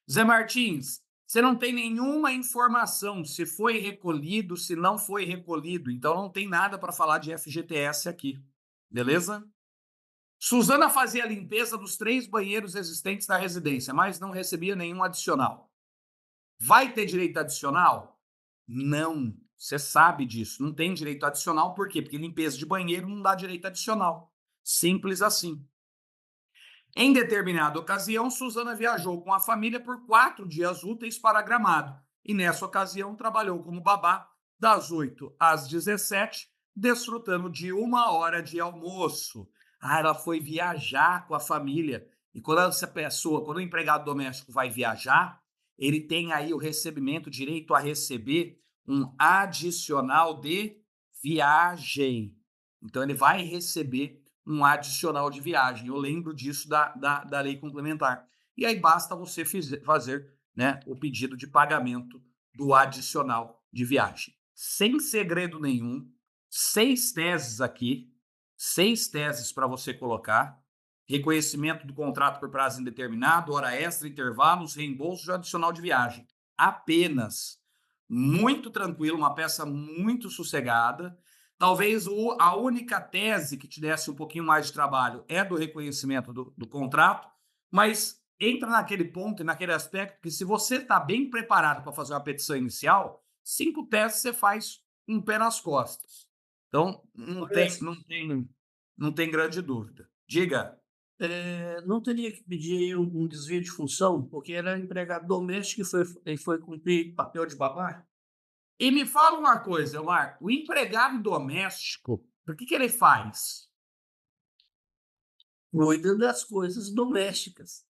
Zé Martins, você não tem nenhuma informação se foi recolhido, se não foi recolhido. Então não tem nada para falar de FGTS aqui. Beleza? Suzana fazia a limpeza dos 3 banheiros existentes na residência, mas não recebia nenhum adicional. Vai ter direito adicional? Não. Você sabe disso. Não tem direito adicional. Por quê? Porque limpeza de banheiro não dá direito adicional. Simples assim. Em determinada ocasião, Suzana viajou com a família por 4 dias úteis para Gramado. E nessa ocasião trabalhou como babá das 8 às 17, desfrutando de 1 hora de almoço. Ah, ela foi viajar com a família. E quando quando o empregado doméstico vai viajar, ele tem aí o recebimento, direito a receber um adicional de viagem. Então, ele vai receber um adicional de viagem. Eu lembro disso da lei complementar. E aí basta você fazer, né, o pedido de pagamento do adicional de viagem. Sem segredo nenhum, 6 teses aqui, 6 teses para você colocar. Reconhecimento do contrato por prazo indeterminado, hora extra, intervalos, reembolso de adicional de viagem. Apenas. Muito tranquilo, uma peça muito sossegada. Talvez a única tese que te desse um pouquinho mais de trabalho é do reconhecimento do contrato, mas entra naquele ponto e naquele aspecto que se você está bem preparado para fazer uma petição inicial, 5 teses você faz um pé nas costas. Então, não tem grande dúvida. Diga. Não teria que pedir aí um desvio de função, porque era empregado doméstico e foi cumprir papel de babá? E me fala uma coisa, Marco, o empregado doméstico, o que ele faz? Cuida das coisas domésticas.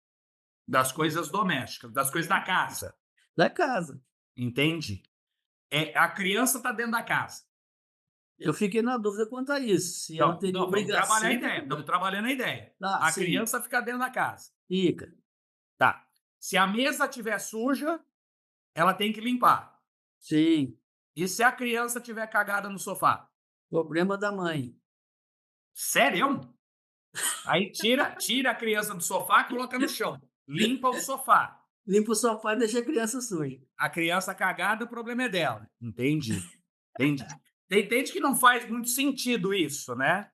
Das coisas domésticas, das coisas da casa. Da casa. Entende? A criança está dentro da casa. Eu fiquei na dúvida quanto a isso. Se ela teria obrigação. Estamos trabalhando a ideia. A sim. criança fica dentro da casa. Fica. Tá. Se a mesa estiver suja, ela tem que limpar. Sim. E se a criança estiver cagada no sofá? Problema da mãe. Sério? Aí tira a criança do sofá e coloca no chão. Limpa o sofá. Limpa o sofá e deixa a criança suja. A criança cagada, o problema é dela. Entendi. Entende que não faz muito sentido isso, né?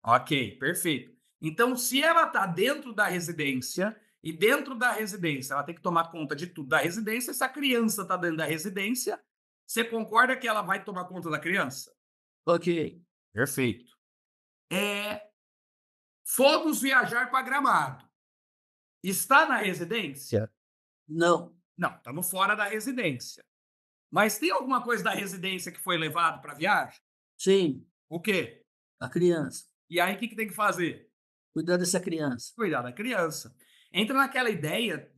Ok, perfeito. Então, se ela está dentro da residência, e dentro da residência ela tem que tomar conta de tudo da residência, se a criança está dentro da residência, você concorda que ela vai tomar conta da criança? Ok. Perfeito. Fomos viajar para Gramado. Está na residência? Não. Não, estamos fora da residência. Mas tem alguma coisa da residência que foi levado para viagem? Sim, O quê? a criança. E aí, o que tem que fazer? Cuidar dessa criança. Cuidar da criança. Entra naquela ideia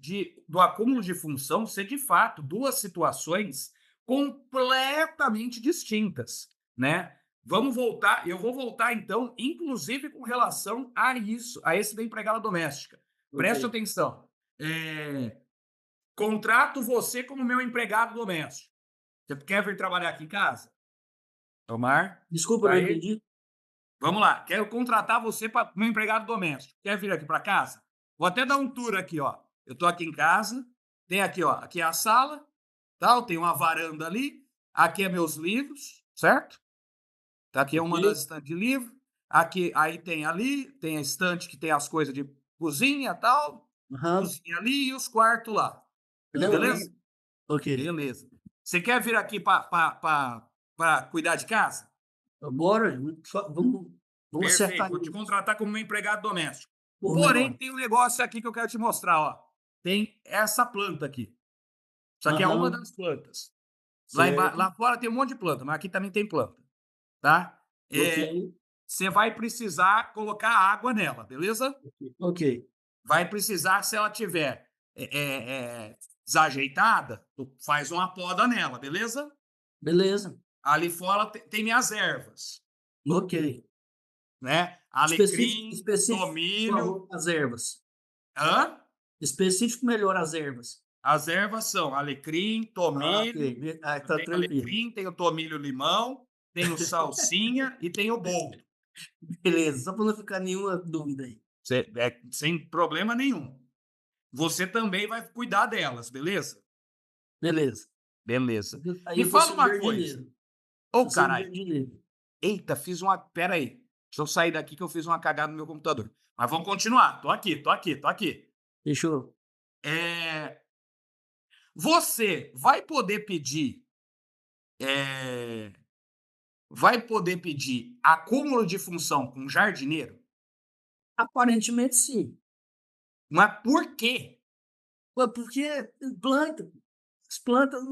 do acúmulo de função ser, de fato, duas situações completamente distintas, né? Vamos voltar, eu vou voltar, então, inclusive com relação a isso, a esse da empregada doméstica. Preste Ok. atenção. Contrato você como meu empregado doméstico. Você quer vir trabalhar aqui em casa? Omar? Desculpa, não Aí, entendi. vamos lá. Quero contratar você para meu empregado doméstico. Quer vir aqui para casa? Vou até dar um tour aqui, ó. Eu tô aqui em casa. Tem aqui, ó. Aqui é a sala, tal. Tem uma varanda ali. Aqui é meus livros, certo? Tá aqui é uma Ok. das estantes de livro. Aqui, aí tem ali, tem a estante que tem as coisas de cozinha, tal. Aham. Cozinha ali e os quartos lá. Não, Beleza? Ok. Beleza. Você quer vir aqui para cuidar de casa? Agora, vamos Perfeito. acertar Vou te isso. contratar como meu empregado doméstico. Por Porém, menor. tem um negócio aqui que eu quero te mostrar, ó. Tem essa planta aqui. Isso aqui é uma Aham. das plantas. Lá, Certo. lá fora tem um monte de planta, mas aqui também tem planta, tá? Ok. Você vai precisar colocar água nela, beleza? Ok. Vai precisar, se ela tiver desajeitada, tu faz uma poda nela, beleza? Beleza. Ali fora tem minhas ervas, Ok. né? Alecrim, Específico, por tomilho. favor, as ervas. Hã? Específico melhor as ervas. As ervas são alecrim, tomilho. Ok. Ah, tá Tem tranquilo. alecrim, tem o tomilho limão, tem o salsinha e tem o boldo. Beleza, só para não ficar nenhuma dúvida aí. Sem problema nenhum. Você também vai cuidar delas, beleza? Beleza. Beleza. Aí Me eu tô fala sendo uma coisa. jardineiro. Ô, Tô sendo caralho. jardineiro. Eita, fiz uma. Pera aí. Deixa eu sair daqui que eu fiz uma cagada no meu computador. Mas vamos continuar. Tô aqui. Fechou? Você vai poder pedir. Vai poder pedir acúmulo de função com jardineiro? Aparentemente, sim. Mas por quê? Ué, porque planta. As plantas.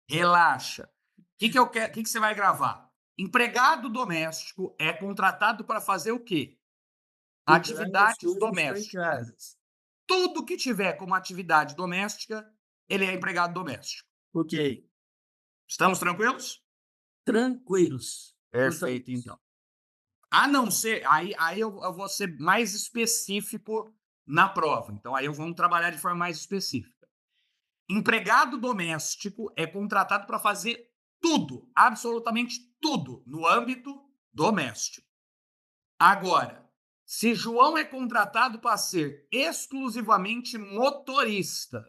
Relaxa. O que eu quero? O que você vai gravar? Empregado doméstico é contratado para fazer o quê? Atividades domésticas. Tudo que tiver como atividade doméstica, ele é empregado doméstico. Ok. Estamos tranquilos? Tranquilos. Perfeito, então. A não ser, aí eu vou ser mais específico na prova. Então, aí vamos trabalhar de forma mais específica. Empregado doméstico é contratado para fazer tudo, absolutamente tudo, no âmbito doméstico. Agora, se João é contratado para ser exclusivamente motorista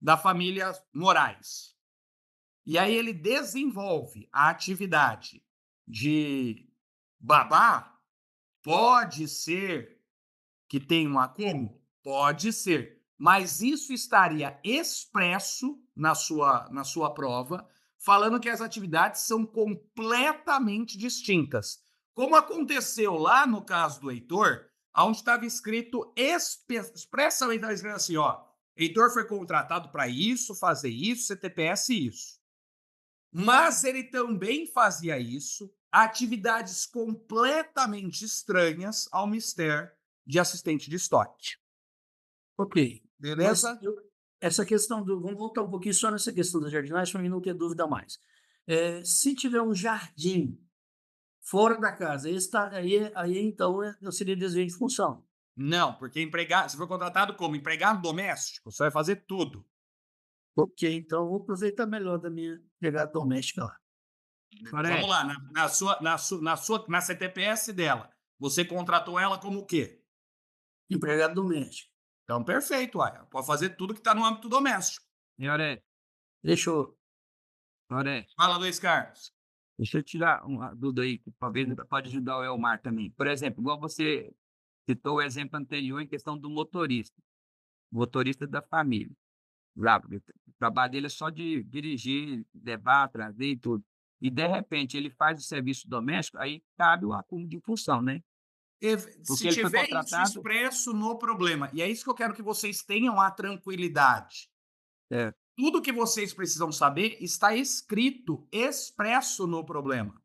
da família Moraes, e aí ele desenvolve a atividade de babá, pode ser que tenha um acúmulo? Pode ser. Mas isso estaria expresso na sua prova, falando que as atividades são completamente distintas. Como aconteceu lá no caso do Heitor, onde estava escrito expressamente assim, ó, Heitor foi contratado para isso, fazer isso, CTPS isso. Mas ele também fazia isso, atividades completamente estranhas ao mistério de assistente de estoque. Ok. Beleza? Mas essa questão do. Vamos voltar um pouquinho só nessa questão da jardinagem para mim não ter dúvida mais. Se tiver um jardim fora da casa, aí então eu seria desvio de função. Não, porque se for contratado como empregado doméstico, você vai fazer tudo. Ok, então vou aproveitar melhor da minha empregada doméstica lá. Vamos lá, na CTPS dela, você contratou ela como o quê? Empregado doméstico. Então, perfeito, uai. Pode fazer tudo que está no âmbito doméstico. Senhoré, Fechou. senhoré, Fala, Luiz Carlos. deixa eu tirar uma dúvida aí, talvez pode ajudar o Elmar também. Por exemplo, igual você citou o exemplo anterior em questão do motorista da família. Lá, o trabalho dele é só de dirigir, levar, trazer e tudo. E, de repente, ele faz o serviço doméstico, aí cabe o acúmulo de função, né? Se ele foi tiver isso contratado- expresso no problema, e é isso que eu quero que vocês tenham a tranquilidade. É. tudo que vocês precisam saber está escrito, expresso no problema.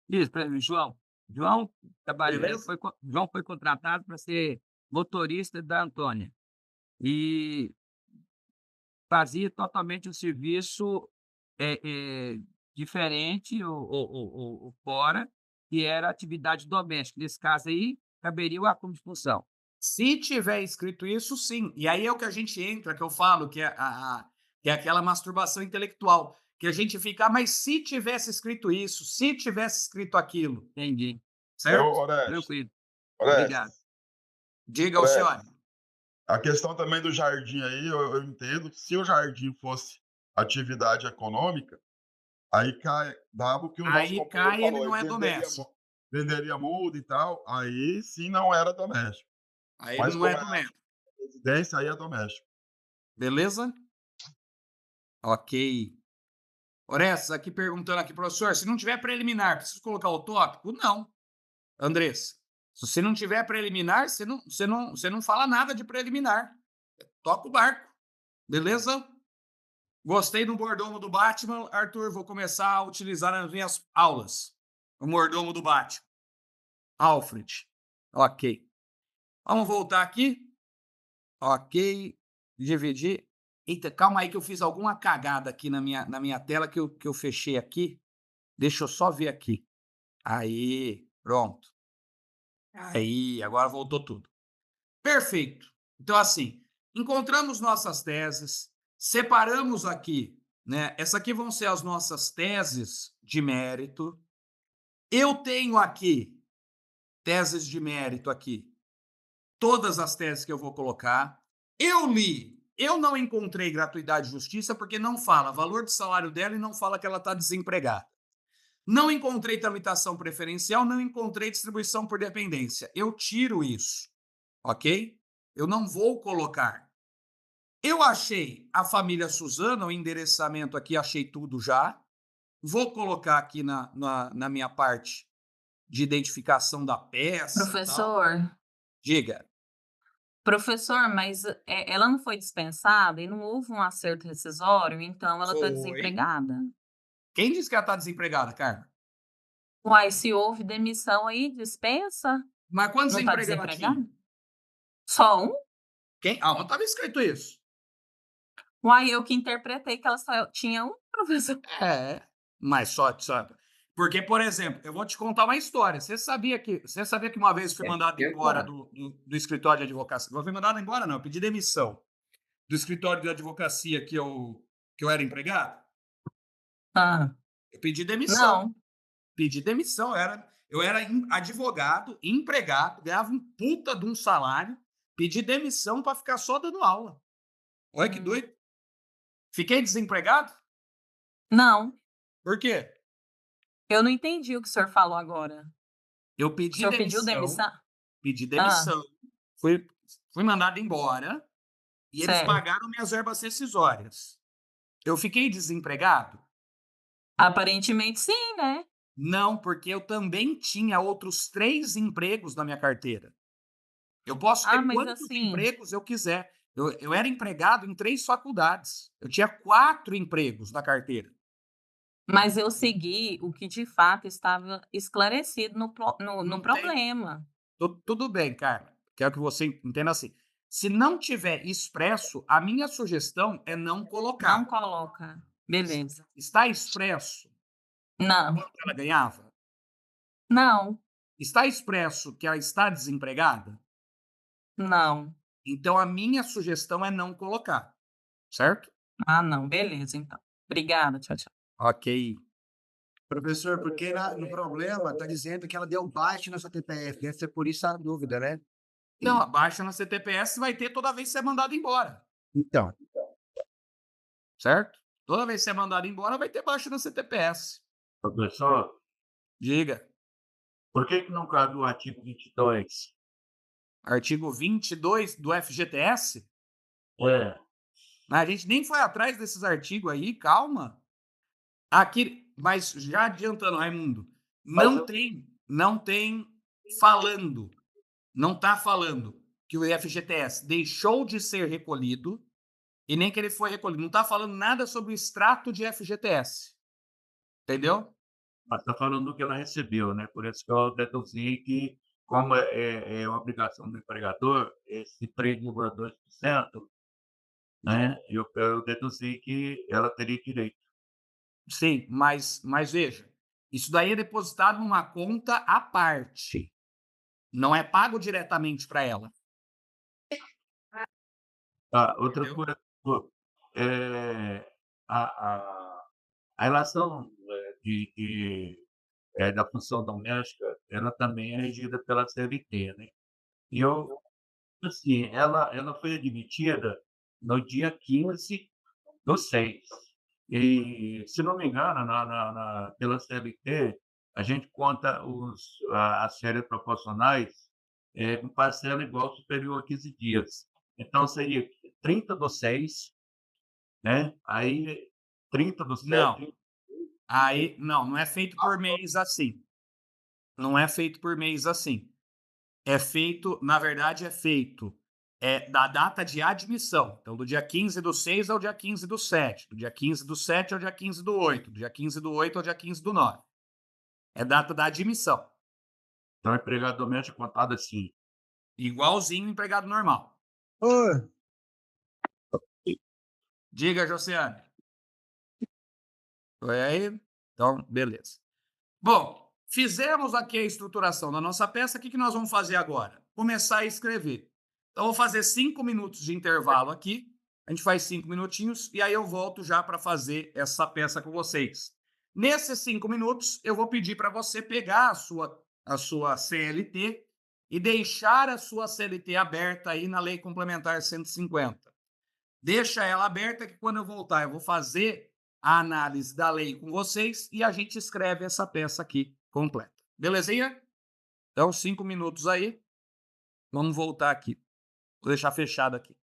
Isso, por exemplo, João Beleza? João foi contratado para ser motorista da Antônia e fazia totalmente um serviço diferente ou fora, que era atividade doméstica. Nesse caso aí, caberia o acordo de função. Se tiver escrito isso, sim. E aí é o que a gente entra, que eu falo, que é, que é aquela masturbação intelectual. Que a gente fica, mas se tivesse escrito isso, se tivesse escrito aquilo, Entendi. certo? Orestes, Tranquilo. Orestes, Obrigado. Diga, Alcione. a questão também do jardim aí, eu entendo que se o jardim fosse atividade econômica, aí dava o que o nosso Aí companheiro cai, ele falou, não é doméstico. venderia muda e tal, aí sim não era doméstico. Aí Mas ele não como é é doméstico. residência, aí é doméstico. Beleza? Ok. Orestes, aqui perguntando aqui, professor, se não tiver preliminar, preciso colocar o tópico? Não. Andressa, se você não tiver preliminar, você não fala nada de preliminar. Toca o barco. Beleza? Gostei do mordomo do Batman. Arthur, vou começar a utilizar nas minhas aulas. O mordomo do Batman. Alfred. Ok. Vamos voltar aqui. Ok. Dividir. Eita, calma aí que eu fiz alguma cagada aqui na minha tela que eu fechei aqui. Deixa eu só ver aqui. Aí, pronto. Aí, agora voltou tudo. Perfeito. Então, assim, encontramos nossas teses, separamos aqui, né? Essas aqui vão ser as nossas teses de mérito. Eu tenho aqui teses de mérito aqui. Todas as teses que eu vou colocar. Eu li. Eu não encontrei gratuidade e justiça porque não fala valor de salário dela e não fala que ela está desempregada. Não encontrei tramitação preferencial, não encontrei distribuição por dependência. Eu tiro isso, ok? Eu não vou colocar. Eu achei a família Suzana, o endereçamento aqui, achei tudo já. Vou colocar aqui na minha parte de identificação da peça. Professor, Diga. professor, mas ela não foi dispensada e não houve um acerto rescisório, então ela está Foi. desempregada. Quem disse que ela está desempregada, Carmen? Uai, se houve demissão aí, dispensa? Mas quantos Não está empregados ela desempregada? tinha? Só um? Quem? Ah, não estava escrito isso. Uai, eu que interpretei que ela só tinha um, professor. Mas só. Porque, por exemplo, eu vou te contar uma história. Você sabia que uma vez fui mandado embora do escritório de advocacia? Não fui mandado embora, não. Eu pedi demissão do escritório de advocacia que eu era empregado? Ah, Eu pedi demissão. não. Pedi demissão. Eu era advogado, empregado, ganhava um puta de um salário, pedi demissão para ficar só dando aula. Olha que doido. Fiquei desempregado? Não, Por quê? eu não entendi o que o senhor falou agora. Eu O pedi senhor pediu demissão? Pedi demissão. Fui mandado embora e eles Certo. pagaram minhas verbas rescisórias. Eu fiquei desempregado? Aparentemente sim, né? Não, porque eu também tinha outros 3 empregos na minha carteira. Eu posso ter mas quantos assim- empregos eu quiser. Eu era empregado em 3 faculdades. Eu tinha 4 empregos na carteira. Mas eu segui o que de fato estava esclarecido no Não tem- problema. Tudo bem, Carla. Quero que você entenda assim. Se não tiver expresso, a minha sugestão é não colocar. Não coloca. Beleza. Está expresso Não, quanto ela ganhava? não, Está expresso que ela está desempregada? não. Então, a minha sugestão é não colocar. Certo? Ah, não. Beleza, então. Obrigada. Tchau, tchau. Ok. Professor, porque no problema está dizendo que ela deu baixa na sua TPF. Deve ser por isso a dúvida, né? Não, a baixa na CTPS vai ter toda vez que você é mandado embora. Então, Certo? Toda vez que você é mandado embora, vai ter baixa na CTPS. Professor, Diga. por que não cabe o artigo 22? Artigo 22 do FGTS? É, A gente nem foi atrás desses artigos aí, calma. Aqui, mas já adiantando, Raimundo, não tem falando, não está falando que o FGTS deixou de ser recolhido e nem que ele foi recolhido. Não está falando nada sobre o extrato de FGTS. Entendeu? Mas está falando do que ela recebeu, né? Por isso que eu deduzi que, como é obrigação do empregador, esse 3,2%, né? Eu deduzi que ela teria direito. Sim, mas veja, isso daí é depositado numa conta à parte. Não é pago diretamente para ela. Outra Entendeu? coisa, eh, a relação da função doméstica, ela também é regida pela CLT, né? E eu, assim, ela foi admitida no dia 15/6. E, se não me engano, pela CLT, a gente conta as férias proporcionais com parcela igual superior a 15 dias. Então, seria 30/6, né? Aí, 30/7. Não é feito por mês assim. Não é feito por mês assim. É feito, na verdade, da data de admissão. Então, do dia 15/6 ao dia 15/7, do dia 15/7 ao dia 15/8, do dia 15/8 ao dia 15/9. É data da admissão. Então, empregado doméstico é contado assim. Igualzinho o empregado normal. Ô, Diga, Josiane. Foi aí? Então, beleza. Bom, fizemos aqui a estruturação da nossa peça. O que nós vamos fazer agora? Começar a escrever. Então, vou fazer 5 minutos de intervalo aqui. A gente faz 5 minutinhos e aí eu volto já para fazer essa peça com vocês. Nesses 5 minutos, eu vou pedir para você pegar a sua CLT e deixar a sua CLT aberta aí na Lei Complementar 150. Deixa ela aberta que quando eu voltar eu vou fazer a análise da lei com vocês e a gente escreve essa peça aqui completa. Belezinha? Então, 5 minutos aí. Vamos voltar aqui. Vou deixar fechado aqui.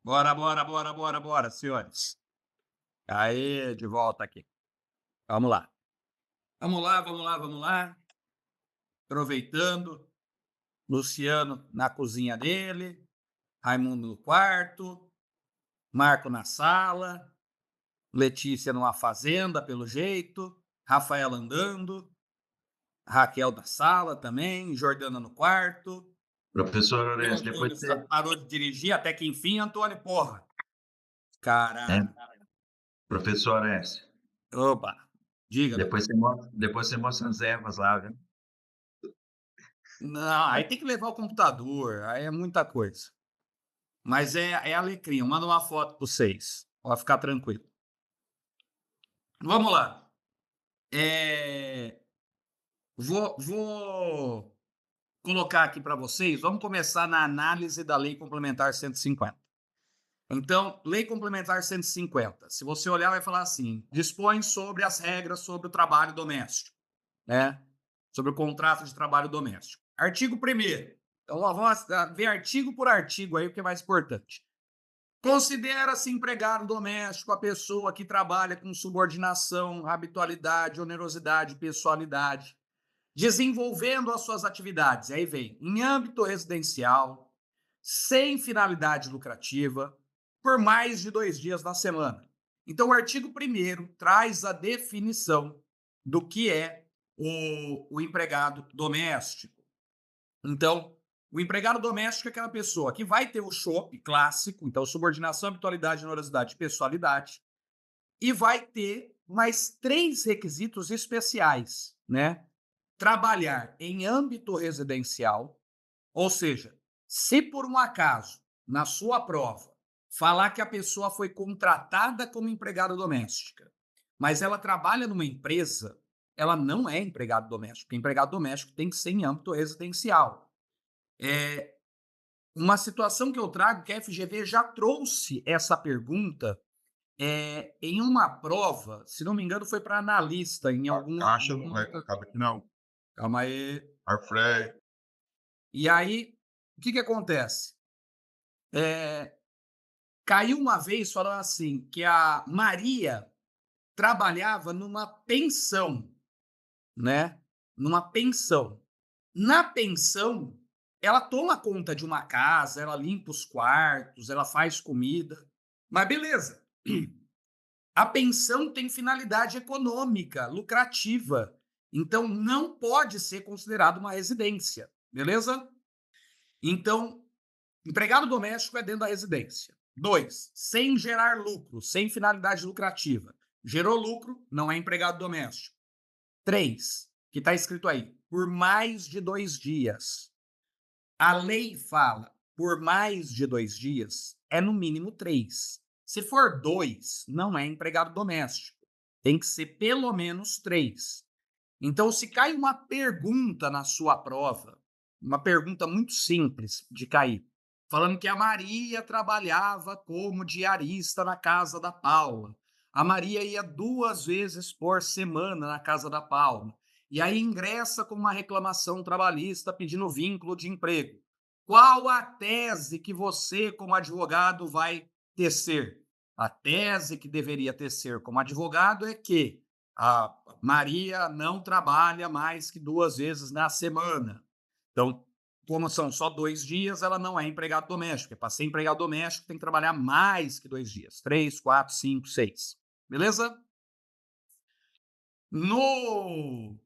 Bora, senhores. Aí, de volta aqui. Vamos lá. Vamos lá. Aproveitando. Luciano na cozinha dele. Raimundo no quarto. Marco na sala. Letícia numa fazenda, pelo jeito. Rafael andando. Raquel da sala também. Jordana no quarto. Professor Orestes, depois você... Parou de dirigir até que enfim, Antônio, porra. Caralho. Professor Orestes. Opa, diga. Depois você mostra as ervas lá, viu? Não, aí tem que levar o computador, aí é muita coisa. Mas é alecrim, eu mando uma foto para vocês, pode ficar tranquilo. Vamos lá. Vou colocar aqui para vocês, vamos começar na análise da Lei Complementar 150. Então, Lei Complementar 150, se você olhar, vai falar assim, dispõe sobre as regras sobre o trabalho doméstico, né? Sobre o contrato de trabalho doméstico. Artigo 1º. Então, vamos ver artigo por artigo aí, o que é mais importante. Considera-se empregado doméstico a pessoa que trabalha com subordinação, habitualidade, onerosidade, pessoalidade, desenvolvendo as suas atividades, aí vem, em âmbito residencial, sem finalidade lucrativa, por mais de 2 dias na semana. Então, o artigo 1º traz a definição do que é o empregado doméstico. Então, o empregado doméstico é aquela pessoa que vai ter o SHOP clássico, então subordinação, habitualidade, onerosidade e pessoalidade, E vai ter mais 3 requisitos especiais, né? Trabalhar em âmbito residencial, ou seja, se por um acaso, na sua prova, falar que a pessoa foi contratada como empregada doméstica, mas ela trabalha numa empresa, ela não é empregado doméstico. Porque empregado doméstico tem que ser em âmbito residencial. Uma situação que eu trago, que a FGV já trouxe essa pergunta em uma prova, se não me engano, foi para analista em algum. Caixa não vai cabe aqui, não. Calma aí. Airfryer. E aí, o que acontece? Caiu uma vez falando assim, que a Maria trabalhava numa pensão, né? Numa pensão. Na pensão, ela toma conta de uma casa, ela limpa os quartos, ela faz comida. Mas beleza. A pensão tem finalidade econômica, lucrativa. Então, não pode ser considerado uma residência. Beleza? Então, empregado doméstico é dentro da residência. 2, sem gerar lucro, sem finalidade lucrativa. Gerou lucro, não é empregado doméstico. 3, que está escrito aí, por mais de 2 dias. A lei fala, por mais de 2 dias, é no mínimo 3. Se for 2, não é empregado doméstico. Tem que ser pelo menos 3. Então, se cai uma pergunta na sua prova, uma pergunta muito simples de cair, falando que a Maria trabalhava como diarista na casa da Paula. A Maria ia 2 vezes por semana na casa da Paula. E aí ingressa com uma reclamação trabalhista pedindo vínculo de emprego. Qual a tese que você, como advogado, vai tecer? A tese que deveria tecer como advogado é que a Maria não trabalha mais que 2 vezes na semana. Então, como são só 2 dias, ela não é empregado doméstico. Para ser empregado doméstico, tem que trabalhar mais que 2 dias. 3, 4, 5, 6. Beleza? No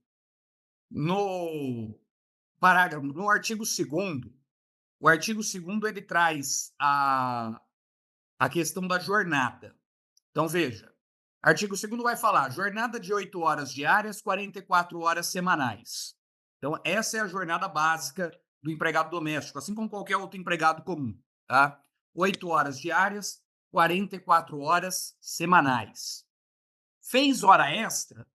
parágrafo, no artigo 2º, o artigo 2º ele traz a questão da jornada. Então, veja, artigo 2º vai falar jornada de 8 horas diárias, 44 horas semanais. Então, essa é a jornada básica do empregado doméstico, assim como qualquer outro empregado comum, tá? 8 horas diárias, 44 horas semanais. Fez hora extra,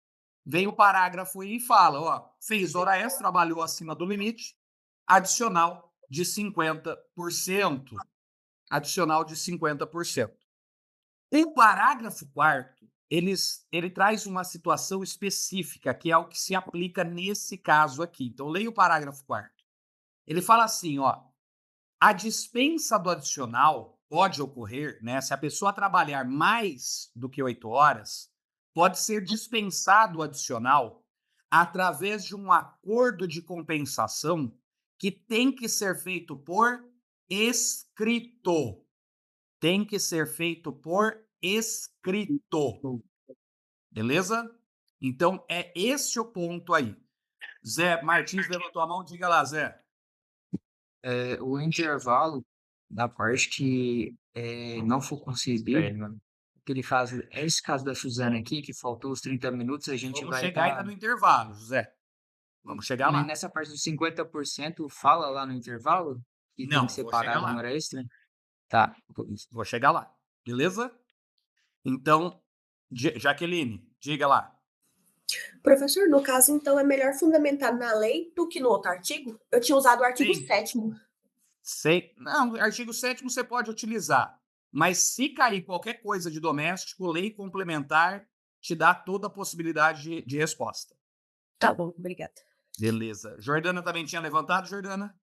vem o parágrafo e fala, ó, fez hora extra, trabalhou acima do limite, adicional de 50%. Adicional de 50%. O parágrafo 4º, ele traz uma situação específica, que é o que se aplica nesse caso aqui. Então, leia o parágrafo 4º. Ele fala assim, ó, a dispensa do adicional pode ocorrer, né, se a pessoa trabalhar mais do que 8 horas, pode ser dispensado o adicional através de um acordo de compensação que tem que ser feito por escrito. Tem que ser feito por escrito. Beleza? Então, é esse o ponto aí. Zé Martins levantou a mão, diga lá, Zé. O intervalo da parte que não for concedido, aquele caso, esse caso da Suzana aqui, que faltou os 30 minutos, a gente Vamos vai chegar ainda no intervalo, José. Vamos chegar Mas lá. nessa parte dos 50% fala lá no intervalo? Que tem Não, que vou separar chegar a lá. hora extra? Tá. Vou chegar lá. Beleza? Então, Jaqueline, diga lá. Professor, no caso, então, é melhor fundamentar na lei do que no outro artigo? Eu tinha usado o artigo Sim. 7º. Não, artigo 7º você pode utilizar. Mas se cair qualquer coisa de doméstico, lei complementar te dá toda a possibilidade de resposta. Tá bom, obrigada. Beleza. Jordana também tinha levantado, Jordana?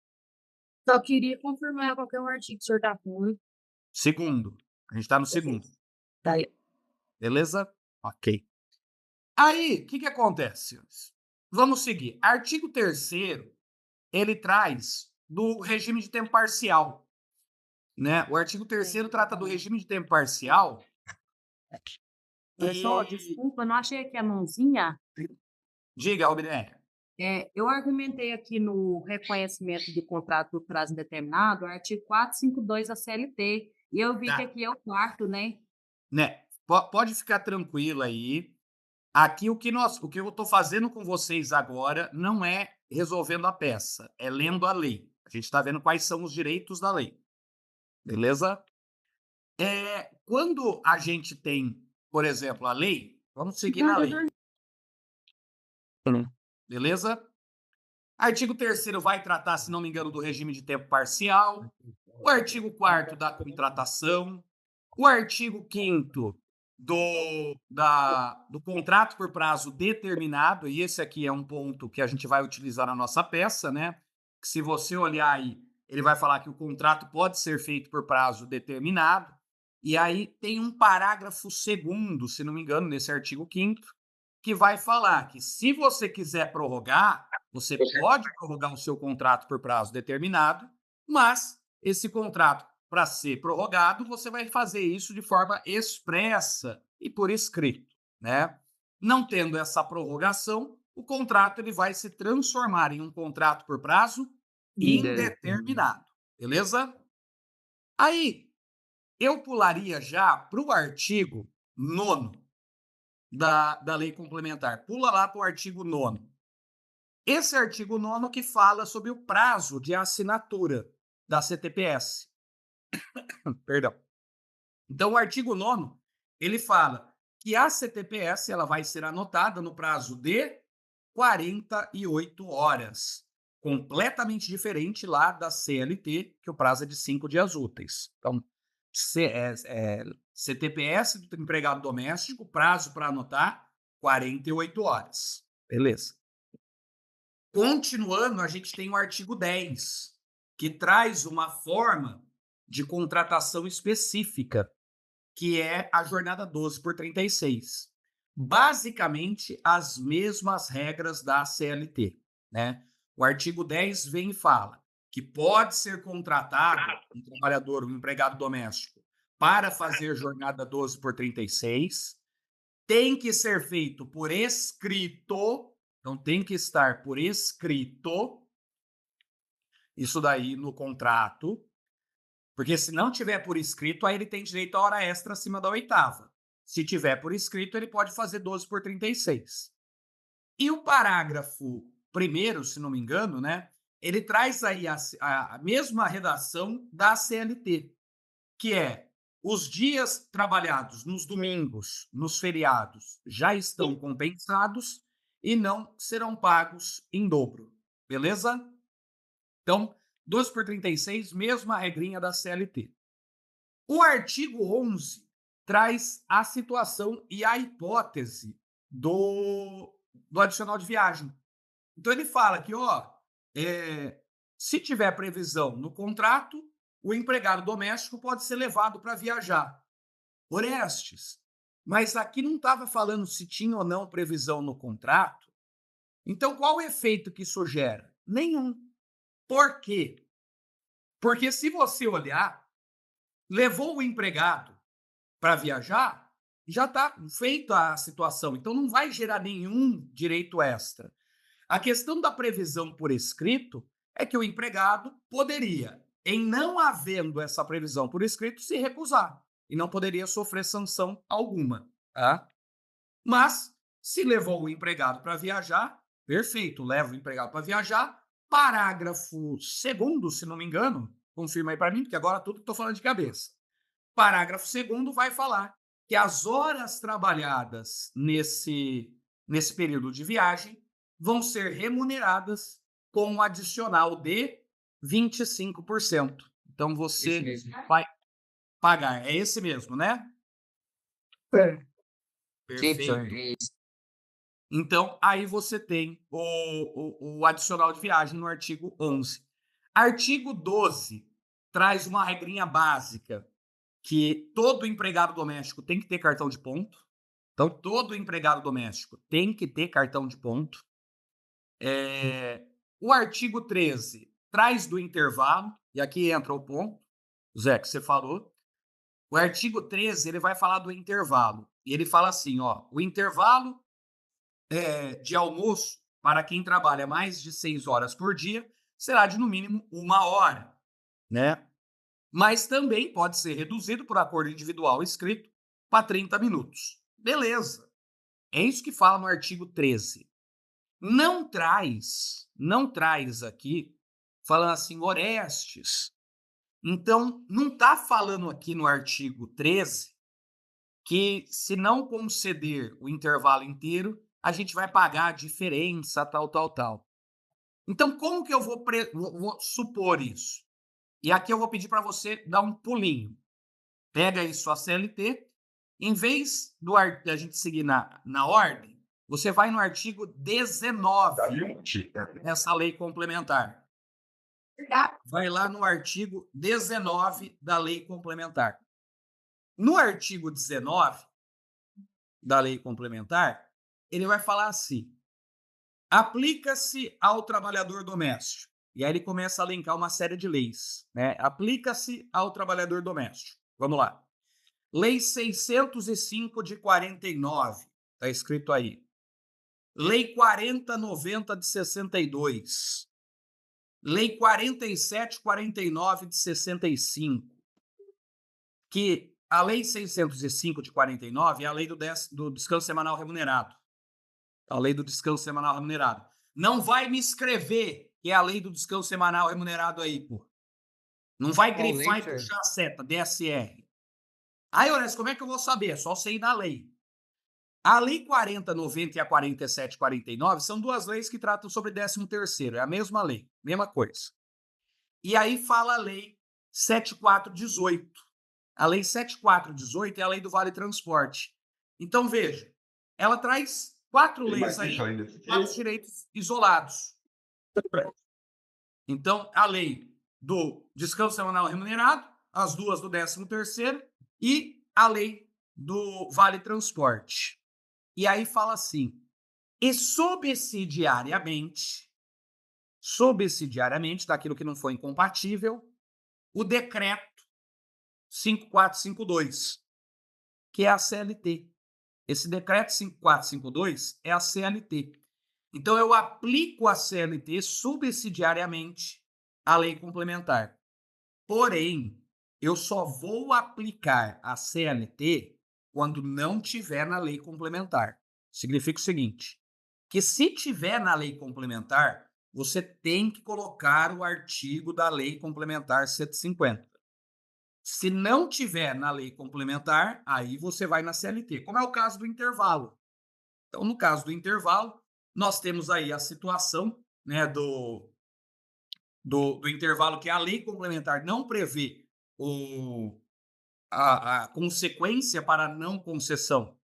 Só queria confirmar qual que é o artigo que o senhor está falando. 2º. A gente está no 2º. Tá aí. Beleza? Ok. Aí, o que acontece? Vamos seguir. Artigo 3º, ele traz do regime de tempo parcial. Né? O artigo 3º trata do regime de tempo parcial. Pessoal, desculpa, não achei aqui a mãozinha. Diga, Albiné. Eu argumentei aqui no reconhecimento do contrato por prazo indeterminado, artigo 452 da CLT, e eu vi que aqui é o 4º, né? pode ficar tranquilo aí. Aqui o que eu estou fazendo com vocês agora não é resolvendo a peça, é lendo a lei. A gente está vendo quais são os direitos da lei. Beleza? Quando a gente tem, por exemplo, a lei, vamos seguir na lei. Beleza? Artigo 3º vai tratar, se não me engano, do regime de tempo parcial. O artigo 4º da contratação. O artigo 5º do contrato por prazo determinado, e esse aqui é um ponto que a gente vai utilizar na nossa peça, né? Que se você olhar aí, ele vai falar que o contrato pode ser feito por prazo determinado. E aí tem um parágrafo 2º, se não me engano, nesse artigo 5º, que vai falar que se você quiser prorrogar, você pode prorrogar o seu contrato por prazo determinado, mas esse contrato, para ser prorrogado, você vai fazer isso de forma expressa e por escrito, né? Não tendo essa prorrogação, o contrato ele vai se transformar em um contrato por prazo indeterminado, beleza? Aí, eu pularia já para o artigo 9º da lei complementar. Pula lá para o artigo 9º. Esse artigo 9º que fala sobre o prazo de assinatura da CTPS. Perdão. Então, o artigo 9º, ele fala que a CTPS ela vai ser anotada no prazo de 48 horas. Completamente diferente lá da CLT, que o prazo é de 5 dias úteis. Então, CTPS do empregado doméstico, prazo para anotar, 48 horas. Beleza. Continuando, a gente tem o artigo 10, que traz uma forma de contratação específica, que é a jornada 12/36. Basicamente, as mesmas regras da CLT, né? O artigo 10 vem e fala que pode ser contratado um trabalhador, um empregado doméstico, para fazer jornada 12/36, tem que ser feito por escrito, então tem que estar por escrito, isso daí no contrato, porque se não tiver por escrito, aí ele tem direito a hora extra acima da 8ª. Se tiver por escrito, ele pode fazer 12/36. E o parágrafo 1º, se não me engano, né, ele traz aí a mesma redação da CLT, que é os dias trabalhados nos domingos, nos feriados, já estão compensados e não serão pagos em dobro. Beleza? Então, 12/36, mesma regrinha da CLT. O artigo 11 traz a situação e a hipótese do adicional de viagem. Então, ele fala que, se tiver previsão no contrato, o empregado doméstico pode ser levado para viajar. Orestes, mas aqui não estava falando se tinha ou não previsão no contrato. Então, qual o efeito que isso gera? Nenhum. Por quê? Porque se você olhar, levou o empregado para viajar, já está feita a situação. Então, não vai gerar nenhum direito extra. A questão da previsão por escrito é que o empregado poderia, em não havendo essa previsão por escrito, se recusar e não poderia sofrer sanção alguma. Tá? Mas, se levou o empregado para viajar, perfeito, leva o empregado para viajar. Parágrafo 2º, se não me engano, confirma aí para mim, porque agora tudo que estou falando de cabeça. Parágrafo 2º vai falar que as horas trabalhadas nesse período de viagem vão ser remuneradas com um adicional de 25%. Então, você vai pagar. É esse mesmo, né? Perfeito. Então, aí você tem o adicional de viagem no artigo 11. Artigo 12 traz uma regrinha básica que todo empregado doméstico tem que ter cartão de ponto. Então, todo empregado doméstico tem que ter cartão de ponto. O artigo 13 traz do intervalo, e aqui entra o ponto, Zé, que você falou. O artigo 13 ele vai falar do intervalo. E ele fala assim, o intervalo de almoço para quem trabalha mais de 6 horas por dia será de no mínimo 1 hora, né? Mas também pode ser reduzido por acordo individual escrito para 30 minutos. Beleza. É isso que fala no artigo 13. Não traz aqui, falando assim, Orestes. Então, não está falando aqui no artigo 13 que se não conceder o intervalo inteiro, a gente vai pagar a diferença, tal. Então, como que eu vou supor isso? E aqui eu vou pedir para você dar um pulinho. Pega aí sua CLT, em vez da gente seguir na ordem, você vai no artigo 19 dessa lei complementar. Vai lá no artigo 19 da lei complementar. No artigo 19 da lei complementar, ele vai falar assim: aplica-se ao trabalhador doméstico. E aí ele começa a elencar uma série de leis, né? Aplica-se ao trabalhador doméstico. Vamos lá. Lei 605 de 49, está escrito aí. Lei 4090 de 62. Lei 4749 de 65. Que a Lei 605 de 49 é a lei do descanso semanal remunerado. A lei do descanso semanal remunerado. Não vai me escrever que é a lei do descanso semanal remunerado aí, pô. Não vai grifar e puxar a seta, DSR. Aí, Orestes, como é que eu vou saber? É só você ir na lei. A Lei 4090 e a 4749 são duas leis que tratam sobre 13º. É a mesma lei, mesma coisa. E aí fala a Lei 7418. A Lei 7418 é a lei do Vale Transporte. Então, veja, ela traz 4 leis aí, 4 direitos isolados. Então, a lei do descanso semanal remunerado, as duas do 13º e a lei do Vale Transporte. E aí fala assim, e subsidiariamente, daquilo que não foi incompatível, o decreto 5452, que é a CLT. Esse decreto 5452 é a CLT. Então, eu aplico a CLT subsidiariamente à lei complementar. Porém, eu só vou aplicar a CLT quando não tiver na lei complementar. Significa o seguinte, que se tiver na lei complementar, você tem que colocar o artigo da lei complementar 150. Se não tiver na lei complementar, aí você vai na CLT, como é o caso do intervalo. Então, no caso do intervalo, nós temos aí a situação, né, do intervalo que a lei complementar não prevê a consequência para a não concessão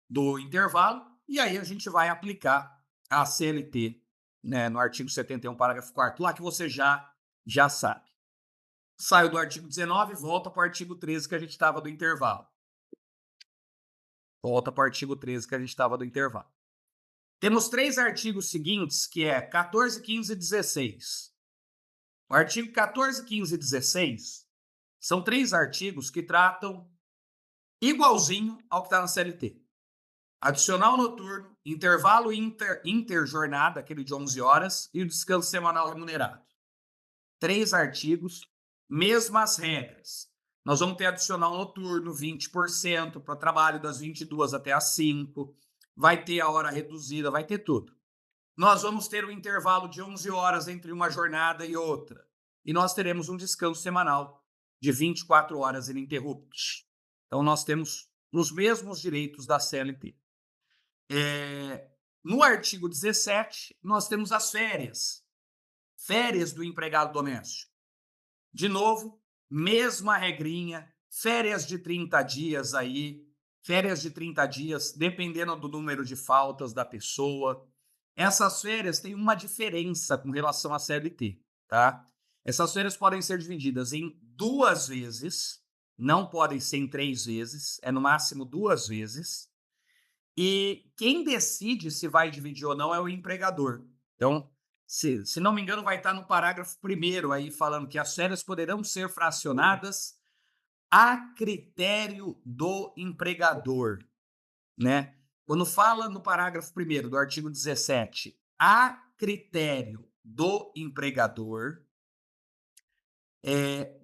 do intervalo, e aí a gente vai aplicar a CLT, né, no artigo 71, parágrafo 4º, lá que você já sabe. Saiu do artigo 19, volta para o artigo 13 que a gente estava do intervalo. Temos 3 artigos seguintes, que é 14, 15 e 16. O artigo 14, 15 e 16 são 3 artigos que tratam igualzinho ao que está na CLT. Adicional noturno, intervalo interjornada, aquele de 11 horas, e o descanso semanal remunerado. 3 artigos, mesmas regras. Nós vamos ter adicional noturno, 20% para trabalho das 22 até as 5. Vai ter a hora reduzida, vai ter tudo. Nós vamos ter um intervalo de 11 horas entre uma jornada e outra. E nós teremos um descanso semanal de 24 horas ininterruptos. Então, nós temos os mesmos direitos da CLT. No artigo 17, nós temos as férias. Férias do empregado doméstico. De novo, mesma regrinha, férias de 30 dias aí, férias de 30 dias, dependendo do número de faltas da pessoa. Essas férias têm uma diferença com relação à CLT, tá? Essas férias podem ser divididas em 2 vezes, não podem ser em 3 vezes, é no máximo 2 vezes. E quem decide se vai dividir ou não é o empregador. Então, se não me engano, vai estar no parágrafo 1º aí falando que as férias poderão ser fracionadas a critério do empregador, né? Quando fala no parágrafo 1º do artigo 17, a critério do empregador,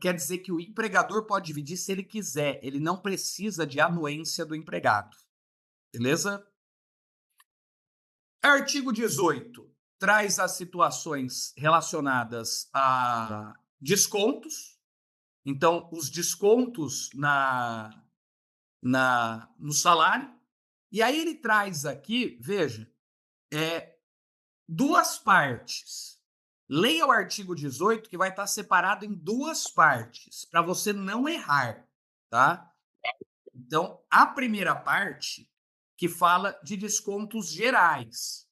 quer dizer que o empregador pode dividir se ele quiser, ele não precisa de anuência do empregado. Beleza? Artigo 18 traz as situações relacionadas a descontos. Então, os descontos no salário. E aí ele traz aqui, veja, duas partes. Leia o artigo 18, que vai estar separado em duas partes, para você não errar, tá? Então, a primeira parte, que fala de descontos gerais.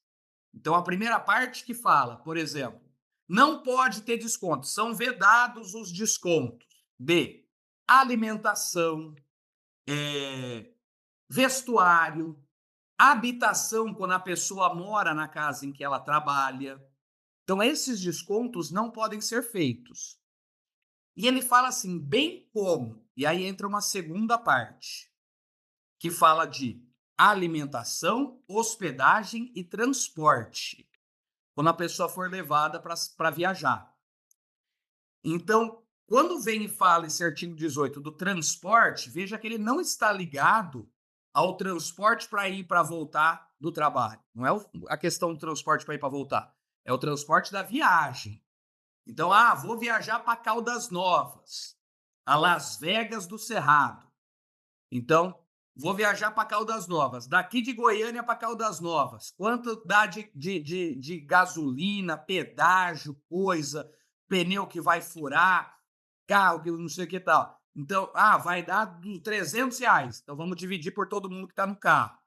Então, a primeira parte que fala, por exemplo, não pode ter desconto, são vedados os descontos de alimentação, vestuário, habitação, quando a pessoa mora na casa em que ela trabalha. Então, esses descontos não podem ser feitos. E ele fala assim, bem como, e aí entra uma segunda parte, que fala de alimentação, hospedagem e transporte, quando a pessoa for levada para viajar. Então, quando vem e fala esse artigo 18 do transporte, veja que ele não está ligado ao transporte para ir e para voltar do trabalho. Não é a questão do transporte para ir para voltar, é o transporte da viagem. Então, vou viajar para Caldas Novas, a Las Vegas do Cerrado. Então, vou viajar para Caldas Novas, daqui de Goiânia para Caldas Novas. Quanto dá de gasolina, pedágio, coisa, pneu que vai furar, carro que não sei o que tal. Então, vai dar R$300. Então, vamos dividir por todo mundo que está no carro.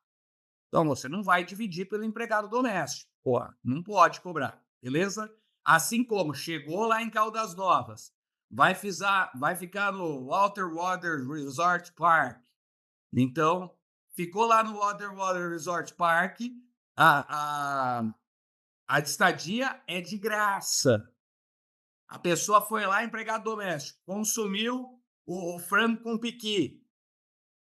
Então, você não vai dividir pelo empregado doméstico. Pô, não pode cobrar, beleza? Assim como chegou lá em Caldas Novas, vai ficar no Walter Water Resort Park. Então, ficou lá no Walter Water Resort Park, a estadia é de graça. A pessoa foi lá, empregado doméstico, consumiu o frango com piqui.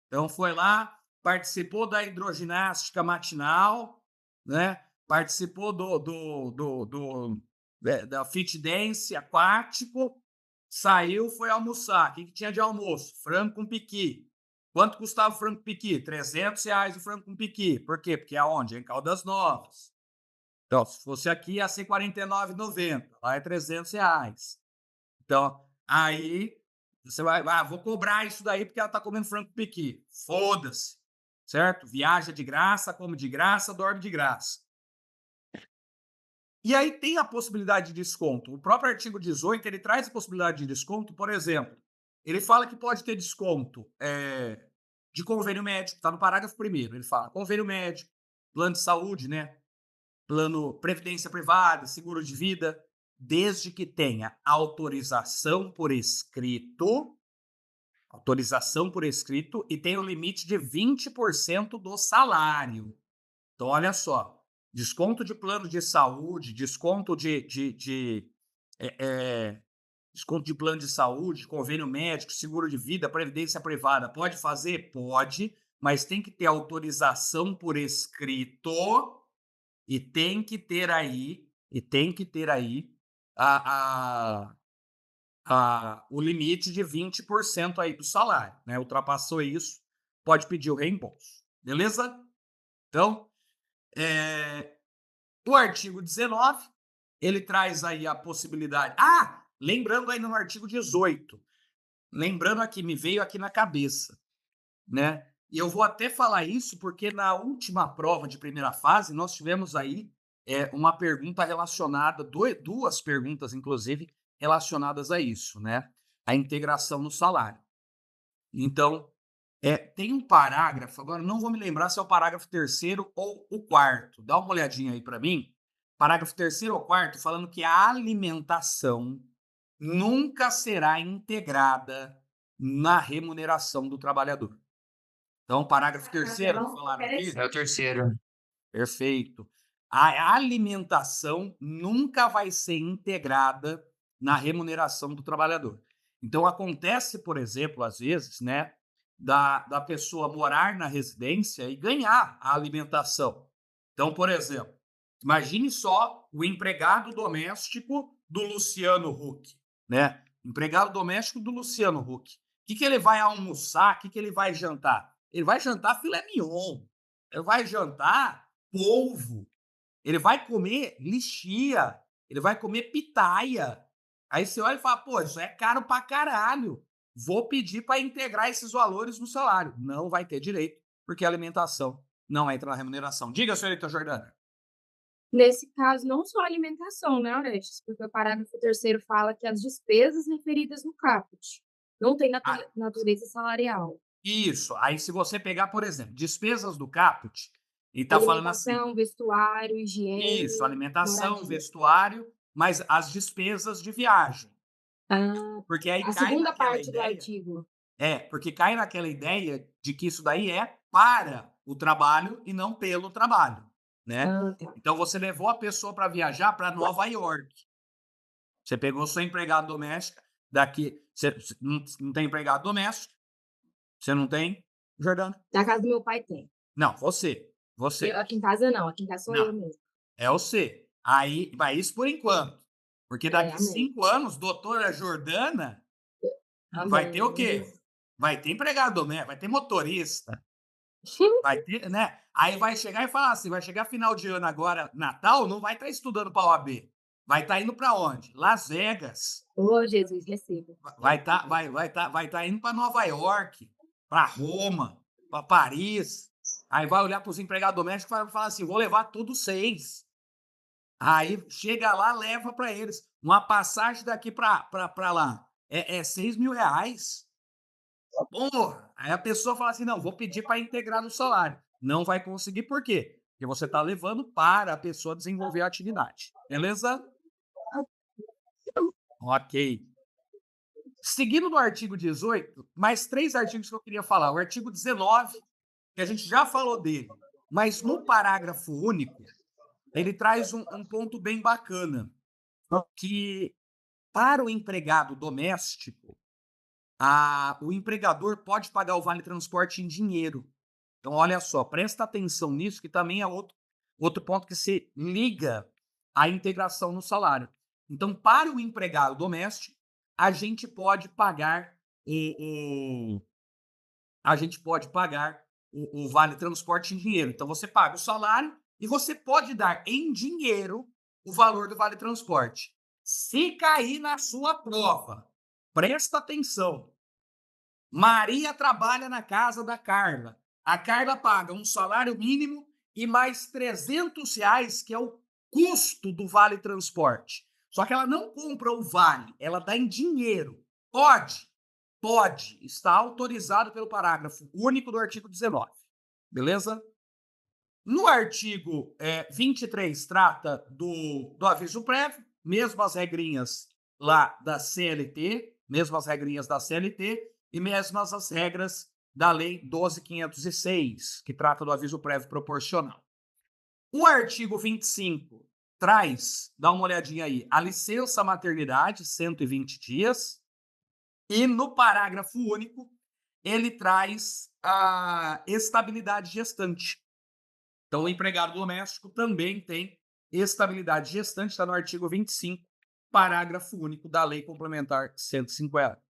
Então, foi lá, participou da hidroginástica matinal, né? Participou da fit dance aquático, saiu, foi almoçar. O que tinha de almoço? Frango com piqui. Quanto custava o frango com piqui? R$300 o frango com piqui. Por quê? Porque aonde? Em Caldas Novas. Então, se fosse aqui, ia ser R$ 49,90. Lá é R$300. Então, aí você vai, vou cobrar isso daí porque ela está comendo frango com piqui. Foda-se, certo? Viaja de graça, come de graça, dorme de graça. E aí tem a possibilidade de desconto. O próprio artigo 18, ele traz a possibilidade de desconto, por exemplo, ele fala que pode ter desconto de convênio médico, está no parágrafo 1º, ele fala convênio médico, plano de saúde, né? Plano previdência privada, seguro de vida, desde que tenha autorização por escrito e tenha o limite de 20% do salário. Então, olha só, desconto de plano de saúde, desconto desconto de plano de saúde, convênio médico, seguro de vida, previdência privada, pode fazer? Pode, mas tem que ter autorização por escrito e tem que ter aí o limite de 20% aí do salário, né? Ultrapassou isso, pode pedir o reembolso, beleza? Então, o artigo 19, ele traz aí a possibilidade... lembrando aí no artigo 18, lembrando aqui, me veio aqui na cabeça, né? E eu vou até falar isso porque na última prova de primeira fase, nós tivemos aí uma pergunta relacionada, duas perguntas, inclusive, relacionadas a isso, né? A integração no salário. Então, tem um parágrafo, agora não vou me lembrar se é o parágrafo 3º ou o 4º. Dá uma olhadinha aí para mim. Parágrafo 3º ou 4º, falando que a alimentação nunca será integrada na remuneração do trabalhador. Então, parágrafo 3º, falaram aqui? É o 3º. Perfeito. A alimentação nunca vai ser integrada na remuneração do trabalhador. Então, acontece, por exemplo, às vezes, né, da pessoa morar na residência e ganhar a alimentação. Então, por exemplo, imagine só o empregado doméstico do Luciano Huck, né? empregado doméstico do Luciano Huck. O que ele vai almoçar? O que ele vai jantar? Ele vai jantar filé mignon. Ele vai jantar polvo. Ele vai comer lixia. Ele vai comer pitaia. Aí você olha e fala, pô, isso é caro pra caralho. Vou pedir para integrar esses valores no salário. Não vai ter direito, porque a alimentação não entra na remuneração. Diga, senhorita Jordana. Nesse caso, não só a alimentação, né, Orestes? Porque o parágrafo 3º fala que as despesas referidas no caput não tem natureza salarial. Isso. Aí, se você pegar, por exemplo, despesas do caput, e tá falando assim. Alimentação, vestuário, higiene. Isso, alimentação, moradia. vestuário, mas as despesas de viagem. Porque aí A cai segunda naquela parte do ideia. artigo. Porque cai naquela ideia de que isso daí é para o trabalho e não pelo trabalho, né? Tá. Então você levou a pessoa para viajar para Nova York. Você pegou sua empregada doméstica daqui. Você não tem empregado doméstico? Você não tem, Jordana? Na casa do meu pai tem. Não, você. Aqui em casa não, aqui em casa sou Não. eu mesmo. É você. Aí, mas isso por enquanto. Porque daqui amém. 5 anos, doutora Jordana vai ter o quê? Vai ter empregado doméstico, vai ter motorista. Vai ter, né? Aí vai chegar e falar assim, vai chegar final de ano agora, Natal, não vai estar estudando para a OAB. Vai estar indo para onde? Las Vegas. Ô, Jesus, receba. Vai estar indo para Nova York, para Roma, para Paris. Aí vai olhar para os empregados domésticos e vai falar assim, vou levar tudo 6. Aí chega lá, leva para eles. Uma passagem daqui para lá é 6 mil reais. Porra! Aí a pessoa fala assim, não, vou pedir para integrar no salário. Não vai conseguir, por quê? Porque você está levando para a pessoa desenvolver a atividade. Beleza? Ok. Seguindo no artigo 18, mais 3 artigos que eu queria falar. O artigo 19, que a gente já falou dele, mas no parágrafo único, ele traz um ponto bem bacana, que para o empregado doméstico, o empregador pode pagar o vale-transporte em dinheiro. Então, olha só, presta atenção nisso, que também é outro ponto que se liga à integração no salário. Então, para o empregado doméstico, a gente pode pagar o vale-transporte em dinheiro. Então, você paga o salário e você pode dar em dinheiro o valor do vale-transporte. Se cair na sua prova, presta atenção. Maria trabalha na casa da Carla. A Carla paga um salário mínimo e mais R$300, que é o custo do vale-transporte. Só que ela não compra o vale, ela dá em dinheiro. Pode. Está autorizado pelo parágrafo único do artigo 19. Beleza? No artigo 23, trata do aviso prévio, mesmas regrinhas lá da CLT, mesmas regrinhas da CLT e mesmas as regras da Lei 12.506, que trata do aviso prévio proporcional. O artigo 25 dá uma olhadinha aí, a licença maternidade, 120 dias, e no parágrafo único, ele traz a estabilidade gestante. Então, o empregado doméstico também tem estabilidade gestante, está no artigo 25, parágrafo único da Lei Complementar 150.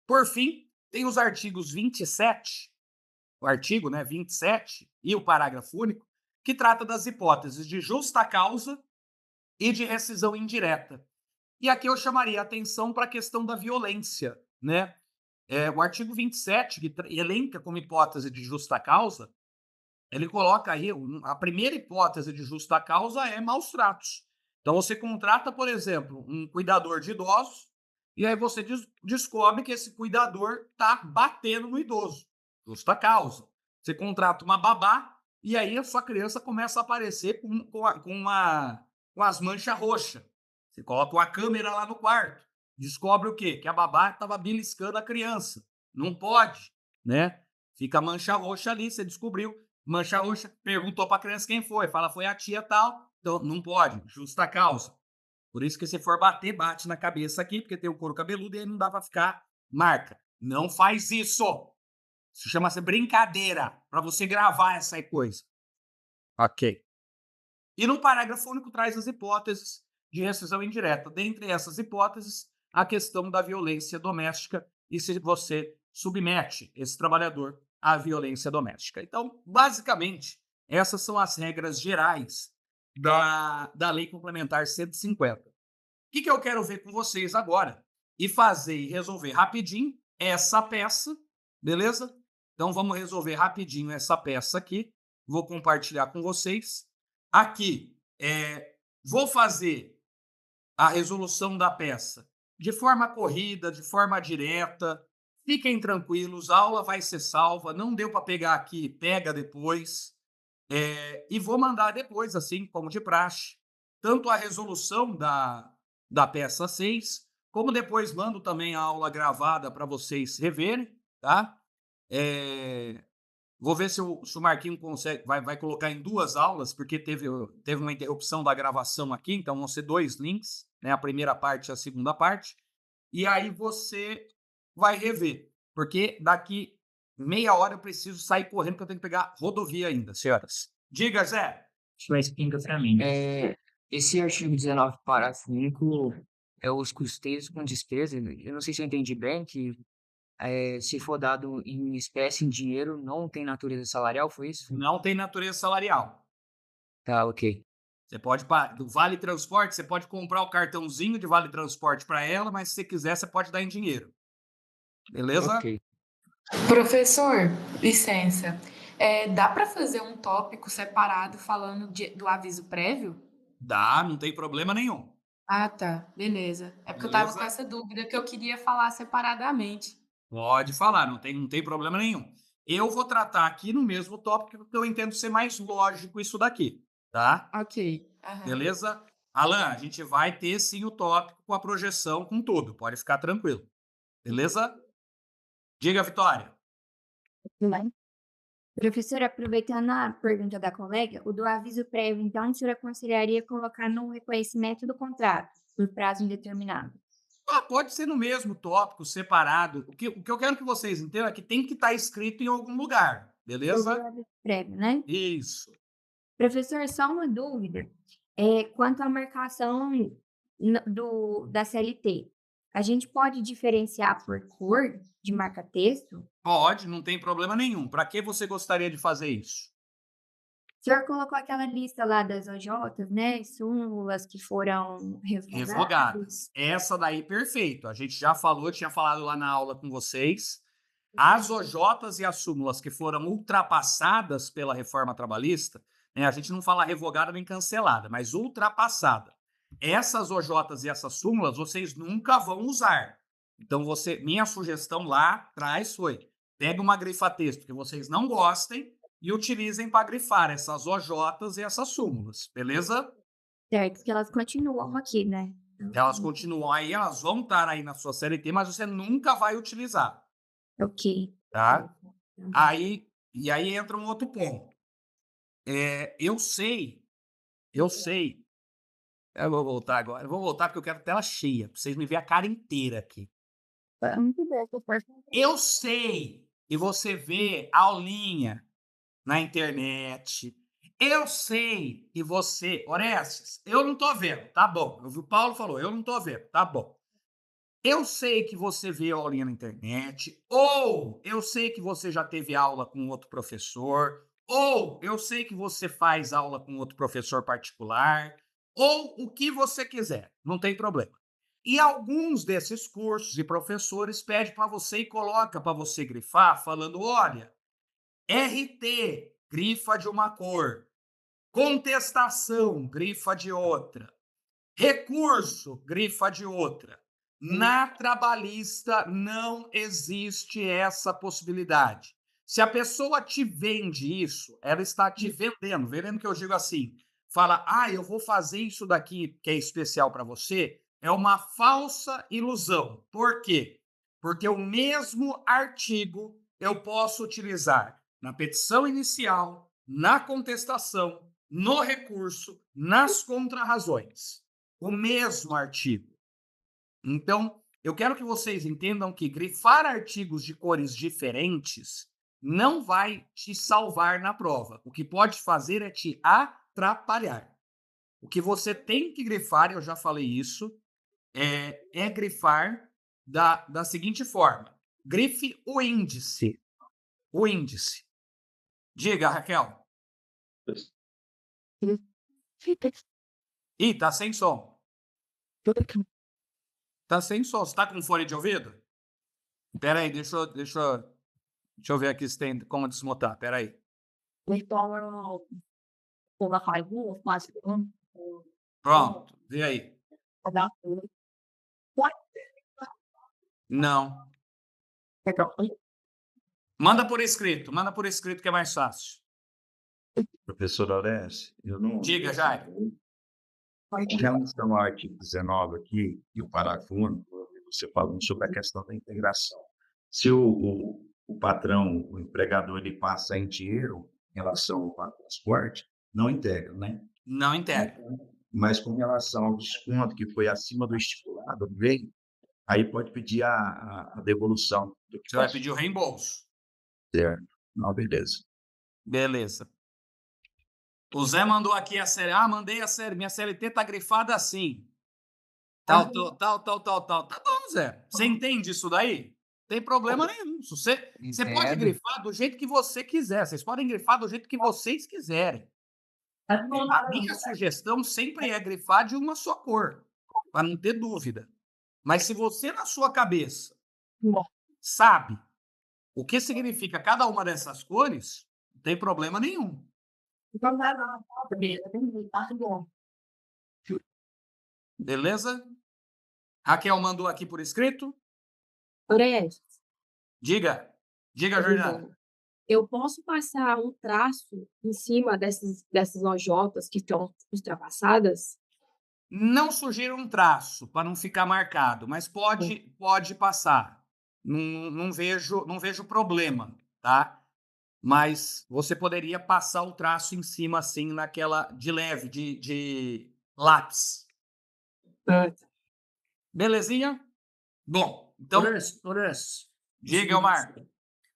Por fim, tem os artigos 27, o artigo 27 e o parágrafo único, que trata das hipóteses de justa causa e de rescisão indireta. E aqui eu chamaria a atenção para a questão da violência, né? O artigo 27, que elenca como hipótese de justa causa, ele coloca aí, a primeira hipótese de justa causa é maus tratos. Então você contrata, por exemplo, um cuidador de idosos, e aí você descobre que esse cuidador está batendo no idoso. Justa causa. Você contrata uma babá, e aí a sua criança começa a aparecer com as manchas roxas. Você coloca uma câmera lá no quarto. Descobre o quê? Que a babá estava beliscando a criança. Não pode, né? Fica a mancha roxa ali, você descobriu. Mancha roxa, perguntou para a criança quem foi. Fala, foi a tia tal. Então, não pode. Justa causa. Por isso que se for bater, bate na cabeça aqui, porque tem o couro cabeludo e aí não dá para ficar marca. Não faz isso. Isso chama-se brincadeira, para você gravar essa coisa. Ok. E no parágrafo único traz as hipóteses de rescisão indireta. Dentre essas hipóteses, a questão da violência doméstica e se você submete esse trabalhador à violência doméstica. Então, basicamente, essas são as regras gerais da Lei Complementar 150. O que eu quero ver com vocês agora? E fazer e resolver rapidinho essa peça, beleza? Então, vamos resolver rapidinho essa peça aqui. Vou compartilhar com vocês. Aqui, vou fazer a resolução da peça de forma corrida, de forma direta. Fiquem tranquilos, a aula vai ser salva. Não deu para pegar aqui, pega depois. E vou mandar depois, assim como de praxe, tanto a resolução da peça 6, como depois mando também a aula gravada para vocês reverem, tá? Vou ver se o Marquinho consegue, vai colocar em 2 aulas, porque teve uma interrupção da gravação aqui, então vão ser 2 links, né? A primeira parte e a segunda parte. E aí você vai rever, porque daqui meia hora eu preciso sair correndo, porque eu tenho que pegar rodovia ainda, senhoras. Diga, Zé. Explica para mim. Esse artigo 19, parágrafo único, é os custeios com despesa. Eu não sei se eu entendi bem que se for dado em espécie, em dinheiro, não tem natureza salarial, foi isso? Não tem natureza salarial. Tá, ok. Você pode, do Vale Transporte, você pode comprar o cartãozinho de Vale Transporte para ela, mas se você quiser, você pode dar em dinheiro. Beleza? Ok. Professor, licença. Dá para fazer um tópico separado falando do aviso prévio? Dá, não tem problema nenhum. Ah, tá. Beleza. É porque eu tava com essa dúvida que eu queria falar separadamente. Pode falar, não tem problema nenhum. Eu vou tratar aqui no mesmo tópico, porque eu entendo ser mais lógico isso daqui, tá? Ok. Aham. Beleza? Alan, a gente vai ter sim o tópico com a projeção, com tudo. Pode ficar tranquilo. Beleza? Diga, Vitória. Professora, aproveitando a pergunta da colega, o do aviso prévio, então, a senhora aconselharia colocar no reconhecimento do contrato, por prazo indeterminado? Pode ser no mesmo tópico, separado. O que eu quero que vocês entendam é que tem que estar escrito em algum lugar, beleza? O do aviso prévio, né? Isso. Professor, só uma dúvida. Quanto à marcação da CLT, a gente pode diferenciar por cor de marca-texto? Pode, não tem problema nenhum. Para que você gostaria de fazer isso? O senhor colocou aquela lista lá das OJs, né? Súmulas que foram revogadas. Essa daí, perfeito. A gente já falou, tinha falado lá na aula com vocês. As OJs e as súmulas que foram ultrapassadas pela reforma trabalhista, né? A gente não fala revogada nem cancelada, mas ultrapassada. Essas OJs e essas súmulas vocês nunca vão usar. Então, minha sugestão lá atrás foi: pega uma grifa-texto que vocês não gostem e utilizem para grifar essas OJs e essas súmulas, beleza? Certo, que elas continuam aqui, né? Elas continuam aí, elas vão estar aí na sua CLT, mas você nunca vai utilizar. Ok. Tá? E aí entra um outro ponto. Eu sei. Eu vou voltar agora. Eu vou voltar porque eu quero tela cheia, para vocês me verem a cara inteira aqui. Muito bem, Eu sei que você vê aulinha na internet. Eu sei que você... Orestes, eu não tô vendo, tá bom. O Paulo falou, eu não tô vendo, tá bom. Eu sei que você vê aulinha na internet, ou eu sei que você já teve aula com outro professor, ou eu sei que você faz aula com outro professor particular, ou o que você quiser, não tem problema. E alguns desses cursos e professores pedem para você e coloca para você grifar, falando, olha, RT, grifa de uma cor, contestação, grifa de outra, recurso, grifa de outra. Na trabalhista não existe essa possibilidade. Se a pessoa te vende isso, ela está te vendendo que eu digo assim, fala, eu vou fazer isso daqui que é especial para você, é uma falsa ilusão. Por quê? Porque o mesmo artigo eu posso utilizar na petição inicial, na contestação, no recurso, nas contrarrazões. O mesmo artigo. Então, eu quero que vocês entendam que grifar artigos de cores diferentes não vai te salvar na prova. O que pode fazer é te atrapalhar. O que você tem que grifar, eu já falei isso, é grifar da seguinte forma. Grife o índice. O índice. Diga, Raquel. Ih, tá sem som. Tá sem som. Você tá com fone de ouvido? Pera aí, deixa eu ver aqui se tem como desmutar. Pera aí. Pronto, vê aí. Não. Manda por escrito que é mais fácil. Professor Alessio, eu não... Diga, Jair. Em relação ao artigo 19 aqui, e o parágrafo único, você falando sobre a questão da integração. Se o patrão, o empregador, ele passa em dinheiro em relação ao transporte, não integra, né? Não integra. Mas com relação ao desconto que foi acima do estipulado, bem, aí pode pedir a devolução. Você vai pedir o reembolso. Certo. Não, beleza. Beleza. O Zé mandou aqui a série. Ah, mandei a série. Minha CLT tá grifada assim. Tal. Tá bom, Zé. Você entende isso daí? Não tem problema nenhum. Você pode Entendo. grifar do jeito que você quiser. Vocês podem grifar do jeito que vocês quiserem. A minha sugestão sempre é grifar de uma só cor, para não ter dúvida. Mas se você, na sua cabeça, sabe o que significa cada uma dessas cores, não tem problema nenhum. Beleza? Raquel mandou aqui por escrito. Orestes, Diga, Jordana. eu posso passar um traço em cima dessas OJs que estão ultrapassadas? Não sugira um traço para não ficar marcado, mas pode passar. Não vejo problema, tá? Mas você poderia passar o traço em cima, assim, naquela de leve, de lápis. Belezinha? Bom, então, Orestes, diga, Elmar.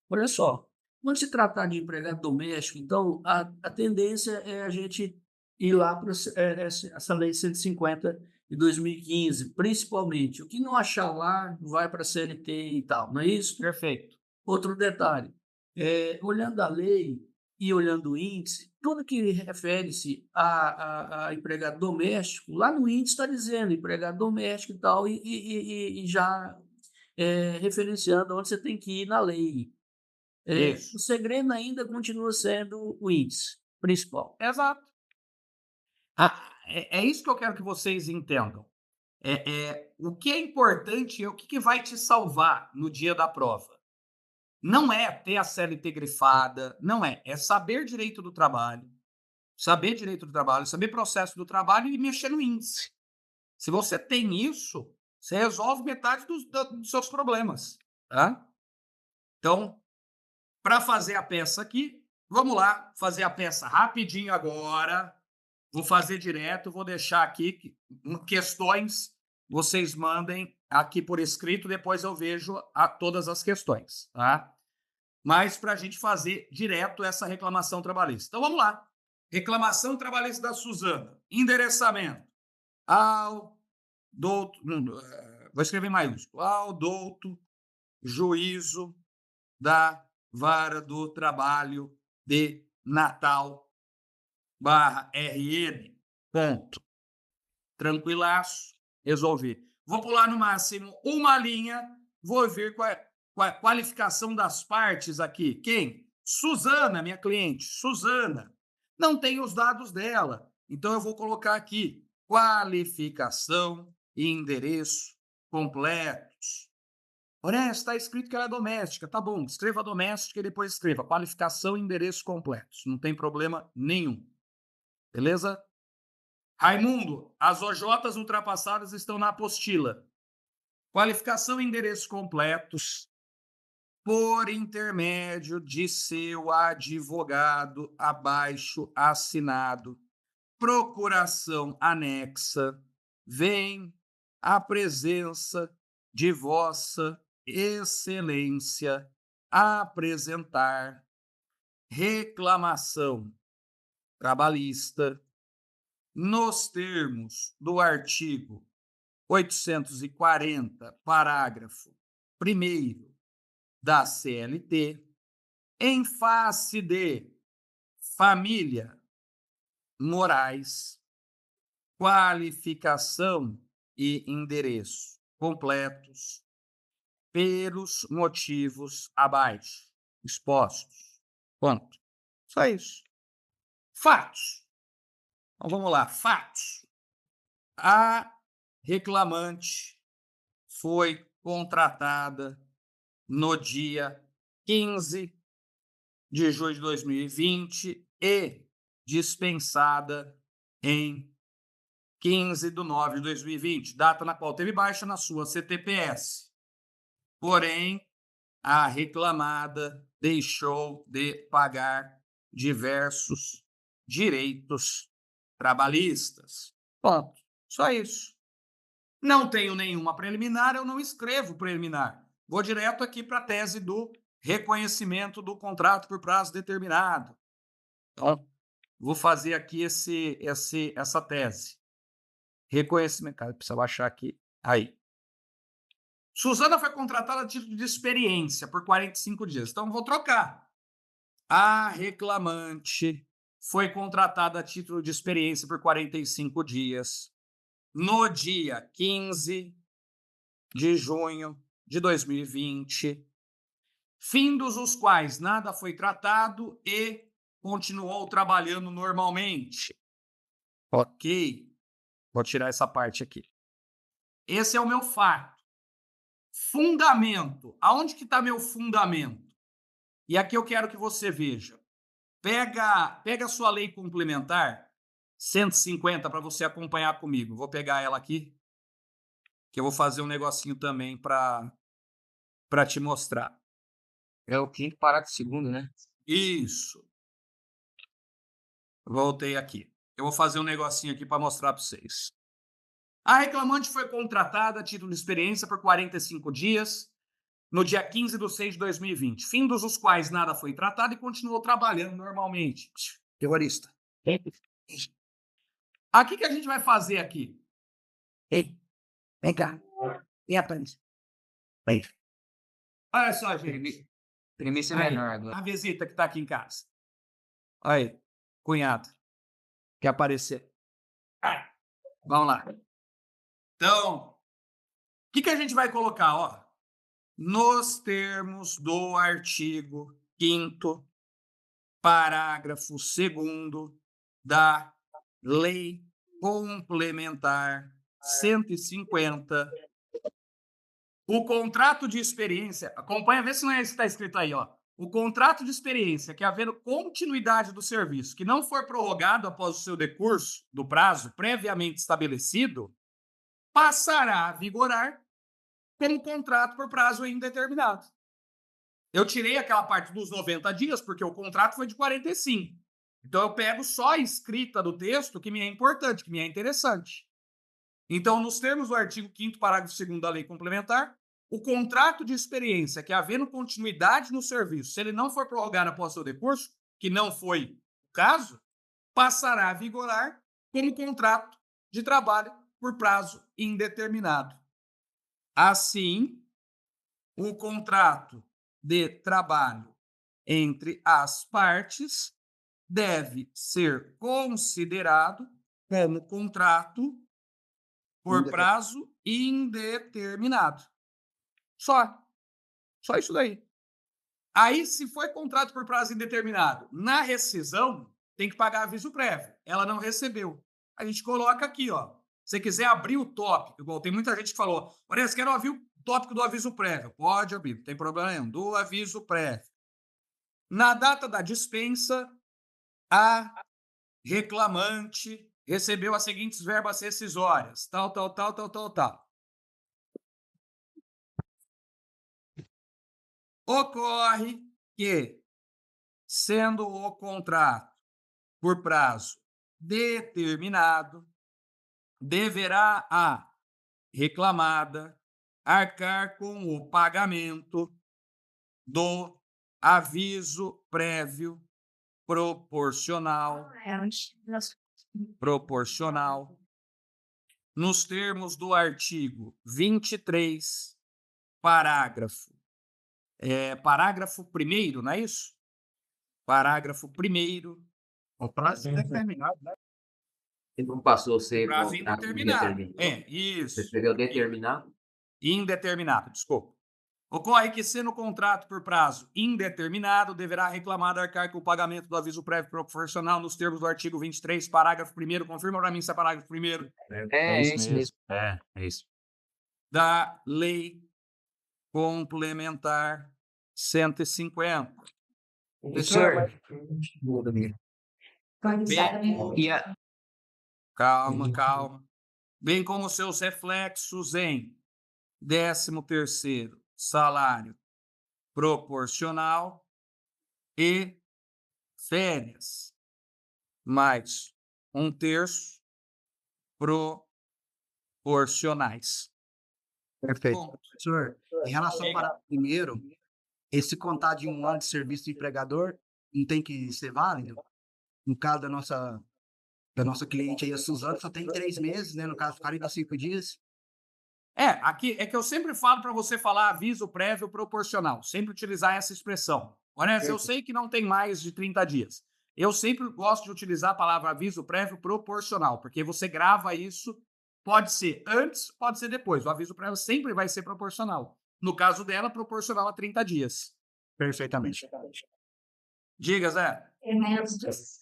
olha só, quando se tratar de empregado doméstico, então, a tendência é a gente ir lá para essa lei 150 de 2015, principalmente. O que não achar lá, vai para a CLT e tal, não é isso? Perfeito. Outro detalhe, olhando a lei e olhando o índice, tudo que refere-se a empregado doméstico, lá no índice está dizendo empregado doméstico e tal, e já referenciando onde você tem que ir na lei. Isso. O segredo ainda continua sendo o índice principal. Exato. É isso que eu quero que vocês entendam. O que é importante, o que vai te salvar no dia da prova. Não é ter a CLT grifada, não é. É saber direito do trabalho, saber processo do trabalho e mexer no índice. Se você tem isso, você resolve metade dos seus problemas, tá? Então, para fazer a peça aqui, vamos lá, fazer a peça rapidinho agora. Vou fazer direto, vou deixar aqui questões, vocês mandem aqui por escrito, depois eu vejo todas as questões, tá? Mas para a gente fazer direto essa reclamação trabalhista. Então vamos lá. Reclamação trabalhista da Suzana. Endereçamento ao douto, vou escrever em maiúsculo, ao douto juízo da Vara do Trabalho de Natal /RN, ponto. Tranquilaço, resolvi. Vou pular no máximo uma linha, vou ver qual é a qualificação das partes aqui. Quem? Suzana, minha cliente. Suzana. Não tem os dados dela, então eu vou colocar aqui qualificação e endereço completos. Orestes, está escrito que ela é doméstica. Tá bom, escreva doméstica e depois escreva qualificação e endereço completos. Não tem problema nenhum. Beleza? Raimundo, as OJs ultrapassadas estão na apostila. Qualificação e endereços completos por intermédio de seu advogado abaixo assinado. Procuração anexa. Vem à presença de Vossa Excelência apresentar reclamação trabalhista nos termos do artigo 840, parágrafo 1º da CLT, em face de família, morais, qualificação e endereço completos, pelos motivos abaixo expostos. Ponto. Só isso. Fatos. Então, vamos lá. Fatos. A reclamante foi contratada no dia 15 de junho de 2020 e dispensada em 15 de 9 de 2020, data na qual teve baixa na sua CTPS. Porém, a reclamada deixou de pagar diversos direitos trabalhistas. Ponto. Só isso. Não tenho nenhuma preliminar, eu não escrevo preliminar. Vou direto aqui para a tese do reconhecimento do contrato por prazo determinado. Então, vou fazer aqui essa tese. Reconhecimento. Cara, precisa baixar aqui. Aí. Suzana foi contratada a título de experiência por 45 dias. Então, vou trocar. A reclamante foi contratada a título de experiência por 45 dias no dia 15 de junho de 2020, findos os quais nada foi tratado e continuou trabalhando normalmente. Ok. Vou tirar essa parte aqui. Esse é o meu fato. Fundamento. Aonde que está meu fundamento? E aqui eu quero que você veja. Pega a sua lei complementar 150 para você acompanhar comigo. Vou pegar ela aqui, que eu vou fazer um negocinho também para te mostrar. É o 5º parágrafo 2º, né? Isso. Voltei aqui. Eu vou fazer um negocinho aqui para mostrar para vocês. A reclamante foi contratada a título de experiência por 45 dias no dia 15 de 6 de 2020, findos os quais nada foi tratado e continuou trabalhando normalmente. Terrorista. Aqui que a gente vai fazer aqui? Ei, vem cá. Vem apenas. Vem. Olha só, gente. Premissa Aí, menor agora. a visita que está aqui em casa. Aí, cunhado. Quer aparecer? Vamos lá. Então, o que a gente vai colocar? Ó, nos termos do artigo 5º, parágrafo 2º da Lei Complementar 150, o contrato de experiência, acompanha, vê se não é isso que está escrito aí, ó. O contrato de experiência, que havendo continuidade do serviço, que não for prorrogado após o seu decurso do prazo previamente estabelecido, passará a vigorar como contrato por prazo indeterminado. Eu tirei aquela parte dos 90 dias, porque o contrato foi de 45. Então, eu pego só a escrita do texto que me é importante, que me é interessante. Então, nos termos do artigo 5º, parágrafo 2º da Lei Complementar, o contrato de experiência, que havendo continuidade no serviço, se ele não for prorrogado após seu decurso, que não foi o caso, passará a vigorar como contrato de trabalho por prazo indeterminado. Assim, o contrato de trabalho entre as partes deve ser considerado como contrato por prazo indeterminado. Só isso daí. Aí, se foi contrato por prazo indeterminado, na rescisão, tem que pagar aviso prévio. Ela não recebeu. A gente coloca aqui, ó. Se você quiser abrir o tópico, igual tem muita gente que falou, Oreste, quero abrir o tópico do aviso prévio. Pode abrir, não tem problema nenhum. Do aviso prévio. Na data da dispensa, a reclamante recebeu as seguintes verbas rescisórias. Tal. Ocorre que, sendo o contrato por prazo determinado, deverá a reclamada arcar com o pagamento do aviso prévio proporcional proporcional, nos termos do artigo 23, parágrafo 1º, não é isso? Parágrafo 1º. O prazo indeterminado, né? Ele não passou a ser Prazo contrato indeterminado. indeterminado. Isso. Você escreveu determinado? Indeterminado, desculpa. Ocorre que, sendo contrato por prazo indeterminado, deverá reclamar arcar com o pagamento do aviso prévio proporcional nos termos do artigo 23, parágrafo 1º. Confirma para mim se é parágrafo 1º. É esse mesmo. É isso. Da Lei Complementar 150. Professor, Calma. Bem como seus reflexos em 13º salário proporcional e férias, mais 1/3 proporcionais. Perfeito. Bom, Professor, em relação ao parágrafo primeiro, esse contar de 1 ano de serviço do empregador não tem que ser válido? No caso da nossa cliente aí, a Suzana, só tem 3 meses, né? No caso, 45 dias. Aqui é que eu sempre falo para você falar aviso prévio proporcional, sempre utilizar essa expressão. Honesto, eu sei que não tem mais de 30 dias. Eu sempre gosto de utilizar a palavra aviso prévio proporcional, porque você grava isso, pode ser antes, pode ser depois. O aviso prévio sempre vai ser proporcional. No caso dela, proporcional a 30 dias. Perfeitamente. Diga, Zé.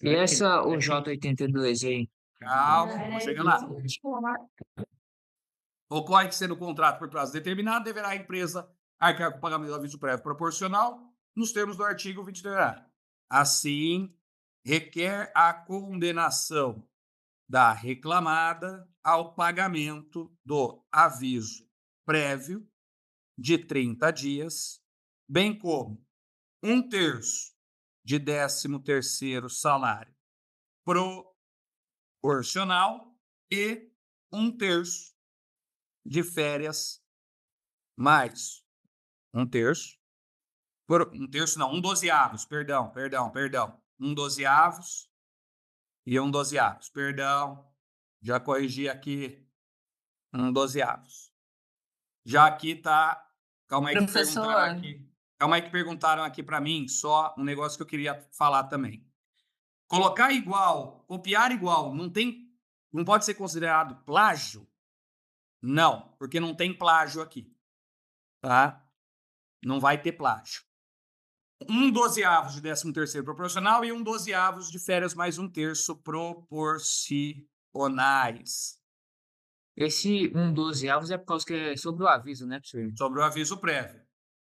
E essa OJ82 aí? Calma, vou chegar lá. Ocorre que, sendo contrato por prazo determinado, deverá a empresa arcar com o pagamento do aviso prévio proporcional nos termos do artigo 23. Assim, requer a condenação da reclamada ao pagamento do aviso prévio de 30 dias, bem como 1/3 de 13º salário proporcional e 1/3 de férias, mais 1/3, 1/12avos, perdão, 1/12avos e 1/12avos, perdão, já corrigi aqui, 1/12avos. Já aqui tá, calma aí que perguntaram aqui para mim, só um negócio que eu queria falar também. Colocar igual, copiar igual, não pode ser considerado plágio? Não, porque não tem plágio aqui, tá? Não vai ter plágio. 1/12avos de 13º proporcional e 1/12avos de férias mais 1/3 proporcionais. Esse 1/12avos é por causa que é sobre o aviso, né, professor? Sobre o aviso prévio.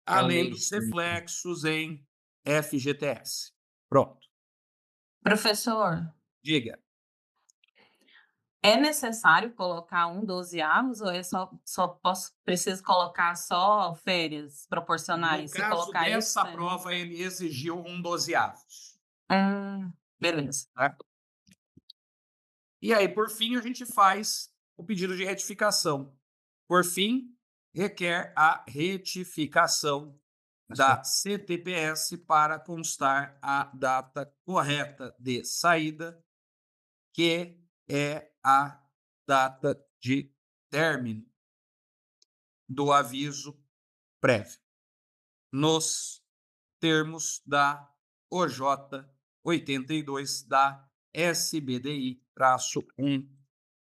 Além dos reflexos em FGTS. Pronto. Professor, Diga. é necessário colocar 1/12avos ou preciso colocar só férias proporcionais? No caso dessa prova, ele exigiu 1/12avos. Beleza. Tá? E aí, por fim, a gente faz o pedido de retificação. Por fim, requer a retificação da CTPS para constar a data correta de saída, que é a data de término do aviso prévio, nos termos da OJ 82 da SBDI-1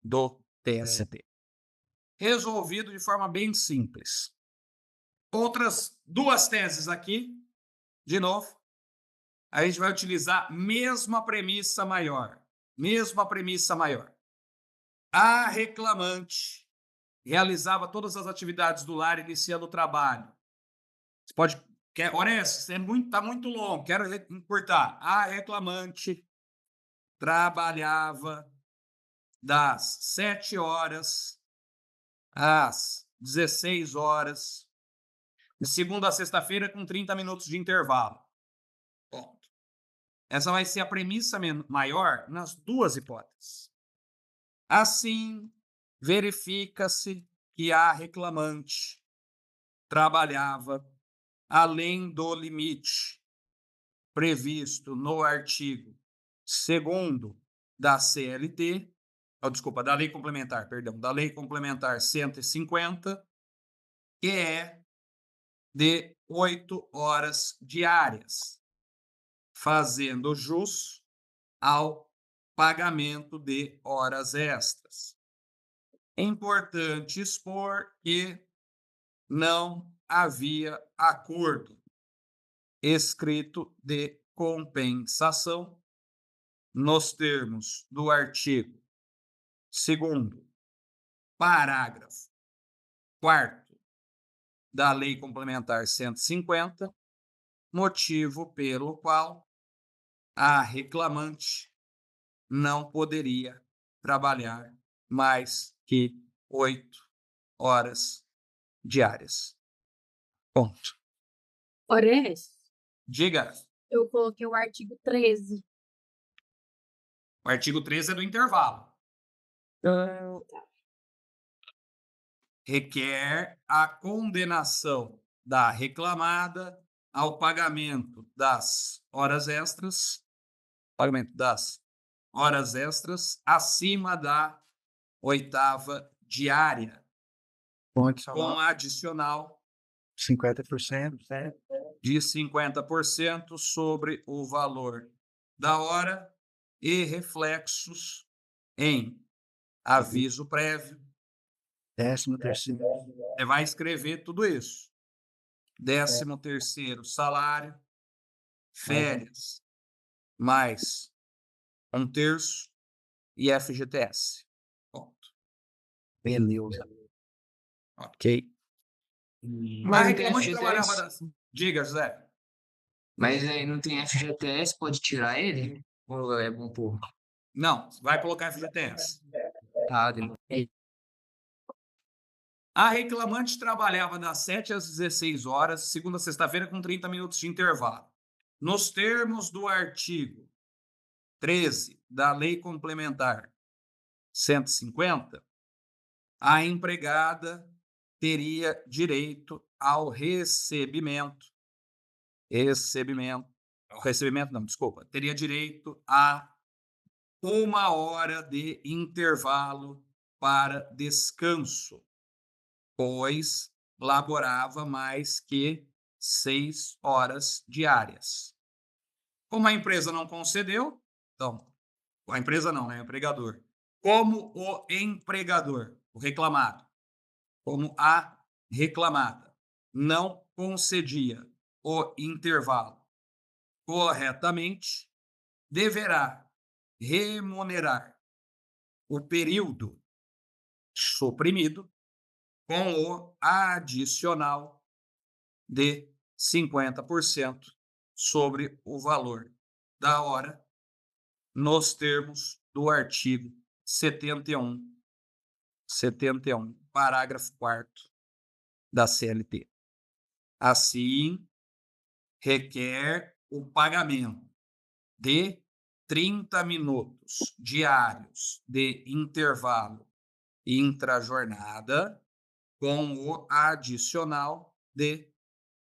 do TST. Resolvido de forma bem simples. Outras 2 teses aqui, de novo, a gente vai utilizar mesma premissa maior. A reclamante realizava todas as atividades do lar iniciando o trabalho. Você pode... Orestes, está muito longo, quero encurtar. A reclamante trabalhava das 7 horas às 16 horas, de segunda a sexta-feira, com 30 minutos de intervalo. Ponto. Essa vai ser a premissa maior nas 2 hipóteses. Assim, verifica-se que a reclamante trabalhava além do limite previsto no artigo 2º da CLT, desculpa, da Lei Complementar, perdão, da Lei Complementar 150, que é de 8 horas diárias, fazendo jus ao pagamento de horas extras. É importante expor que não havia acordo escrito de compensação nos termos do artigo 2º, parágrafo 4º da Lei Complementar 150, motivo pelo qual a reclamante não poderia trabalhar mais que 8 horas diárias. Ponto. Orestes, Diga. eu coloquei o artigo 13. O artigo 13 é do intervalo. Requer a condenação da reclamada ao pagamento das horas extras, acima da 8ª diária, com adicional 50%, de 50% sobre o valor da hora e reflexos em aviso prévio. 13º. Você vai escrever tudo isso. 13º salário, férias, mais 1/3 e FGTS. Ponto. Beleza. Ok. Mas A não tem reclamante trabalhava FGTS? Diga, José. Mas aí não tem FGTS, pode tirar ele? Ou é bom pôr? Não, vai colocar FGTS. Tá, A reclamante trabalhava das 7 às 16 horas, segunda a sexta-feira, com 30 minutos de intervalo. Nos termos do artigo 13 da Lei Complementar 150, a empregada teria direito ao teria direito a 1 hora de intervalo para descanso, pois laborava mais que 6 horas diárias. Como a empresa não concedeu, então, a empresa não, né? O empregador. Como o empregador, o reclamado, como a reclamada, não concedia o intervalo corretamente, deverá remunerar o período suprimido com o adicional de 50% sobre o valor da hora, nos termos do artigo 71, parágrafo 4º da CLT. Assim, requer o pagamento de 30 minutos diários de intervalo intrajornada com o adicional de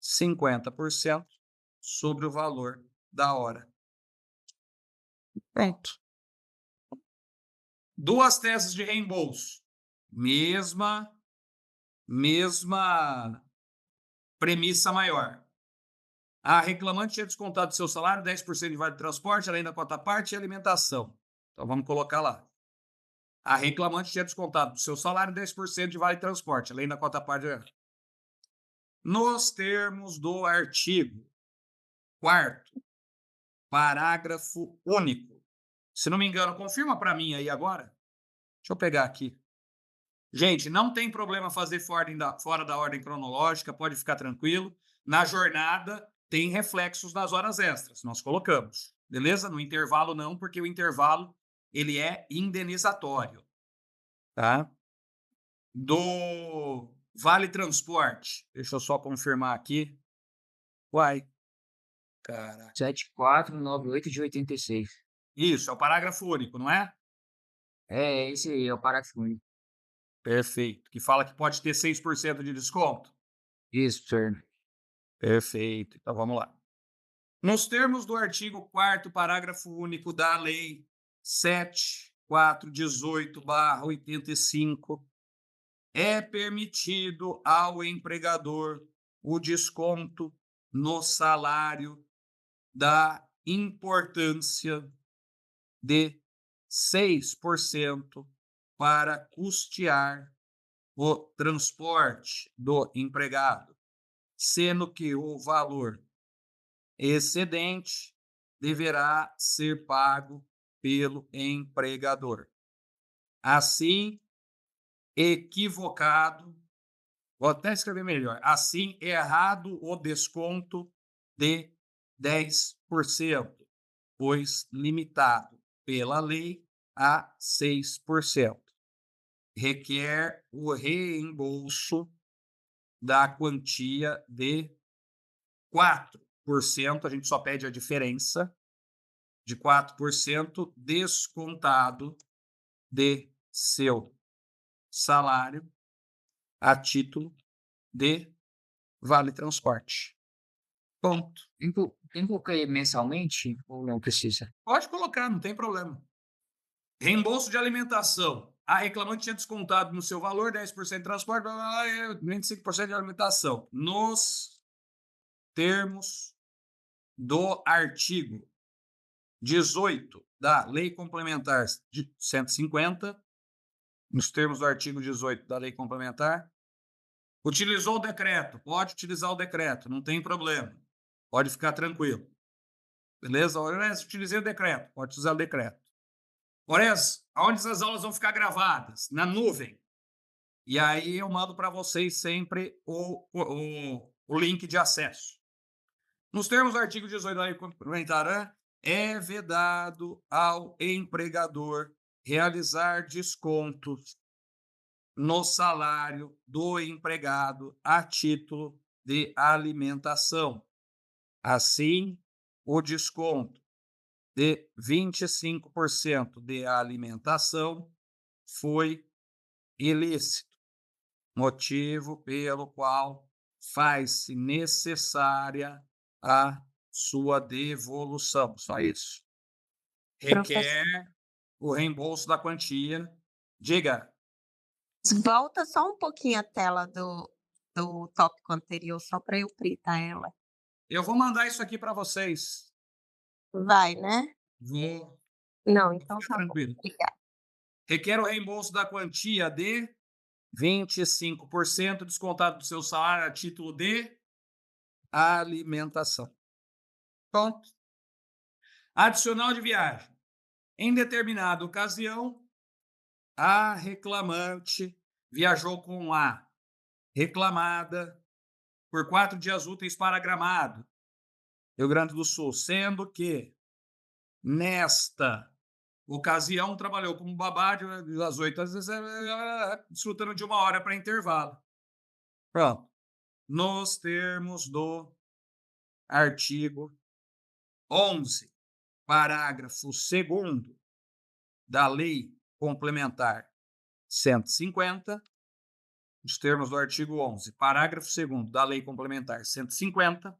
50% sobre o valor da hora. Pronto. 2 teses de reembolso. Mesma premissa maior. A reclamante tinha descontado do seu salário 10% de vale de transporte, além da cota parte e alimentação. Então, vamos colocar lá. A reclamante tinha descontado do seu salário 10% de vale de transporte, além da cota parte. Nos termos do artigo 4º, parágrafo único. Se não me engano, confirma para mim aí agora. Deixa eu pegar aqui. Gente, não tem problema fazer fora da ordem cronológica, pode ficar tranquilo. Na jornada, tem reflexos nas horas extras, nós colocamos. Beleza? No intervalo não, porque o intervalo ele é indenizatório. Tá? Do Vale Transporte, deixa eu só confirmar aqui. Uai. Caraca. 7498 de 86. Isso, é o parágrafo único, não é? É, esse aí, é o parágrafo único. Perfeito. Que fala que pode ter 6% de desconto. Isso, senhor. Perfeito. Então, vamos lá. Nos termos do artigo 4º, parágrafo único da Lei 7418/85, é permitido ao empregador o desconto no salário da importância de 6% para custear o transporte do empregado, sendo que o valor excedente deverá ser pago pelo empregador. Assim, equivocado, vou até escrever melhor, assim, errado o desconto de 10%, pois limitado pela lei a 6%. Requer o reembolso da quantia de 4%, a gente só pede a diferença de 4% descontado de seu salário a título de vale transporte. Ponto. Tem que colocar aí mensalmente ou não precisa? Pode colocar, não tem problema. Reembolso de alimentação. A reclamante tinha descontado no seu valor 10% de transporte, 25% de alimentação. Nos termos do artigo 18 da Lei Complementar de 150, nos termos do artigo 18 da Lei Complementar, utilizou o decreto, pode utilizar o decreto, não tem problema. Pode ficar tranquilo. Beleza? Orés, utilizei o decreto, pode usar o decreto. Orés, aonde as aulas vão ficar gravadas? Na nuvem. E aí eu mando para vocês sempre o link de acesso. Nos termos do artigo 18 da Lei Complementar, é vedado ao empregador realizar descontos no salário do empregado a título de alimentação. Assim, o desconto de 25% de alimentação foi ilícito, motivo pelo qual faz-se necessária a sua devolução. Só isso. Requer o reembolso da quantia. Diga. Volta só um pouquinho a tela do tópico anterior, só para eu printar ela. Eu vou mandar isso aqui para vocês. Vai, né? Vou. Não, então Fica tá bom. tranquilo. Obrigada. Requer o reembolso da quantia de 25% descontado do seu salário a título de alimentação. Ponto. Adicional de viagem. Em determinada ocasião, a reclamante viajou com a reclamada por 4 dias úteis para Gramado, Rio Grande do Sul, sendo que, nesta ocasião, trabalhou como babá das 8 às 16, desfrutando de 1 hora para intervalo. Pronto. Nos termos do artigo 11, parágrafo 2º da Lei Complementar 150, nos termos do artigo 11, parágrafo 2º da Lei Complementar 150,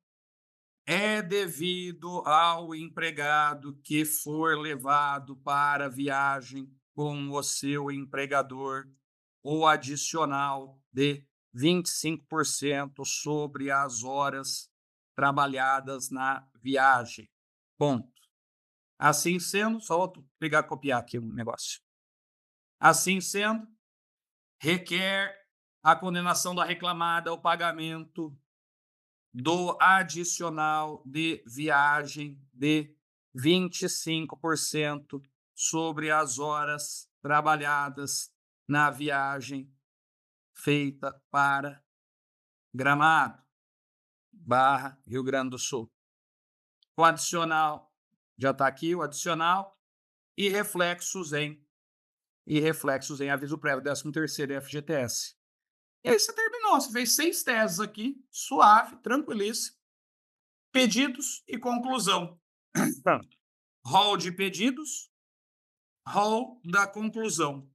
é devido ao empregado que for levado para viagem com o seu empregador o adicional de 25% sobre as horas trabalhadas na viagem. Ponto. Assim sendo, só vou pegar e copiar aqui um negócio. Assim sendo, requer a condenação da reclamada ao pagamento do adicional de viagem de 25% sobre as horas trabalhadas na viagem feita para Gramado, Rio Grande do Sul. O adicional, já está aqui o adicional, e reflexos em aviso prévio, 13º FGTS. E aí você terminou, você fez 6 teses aqui, suave, tranquilíssimo. Pedidos e conclusão. Rol de pedidos, rol da conclusão.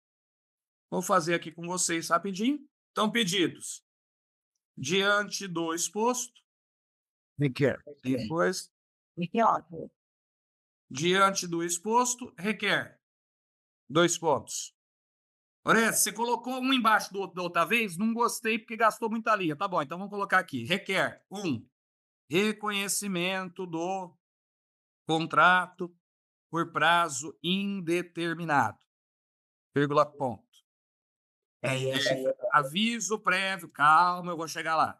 Vou fazer aqui com vocês rapidinho. Então, pedidos. Diante do exposto. Depois. Diante do exposto, requer 2 pontos. Oreste, você colocou um embaixo da outra vez? Não gostei porque gastou muita linha. Tá bom, então vamos colocar aqui. Requer 1. Reconhecimento do contrato por prazo indeterminado. Vírgula, ponto. Aviso prévio, calma, eu vou chegar lá.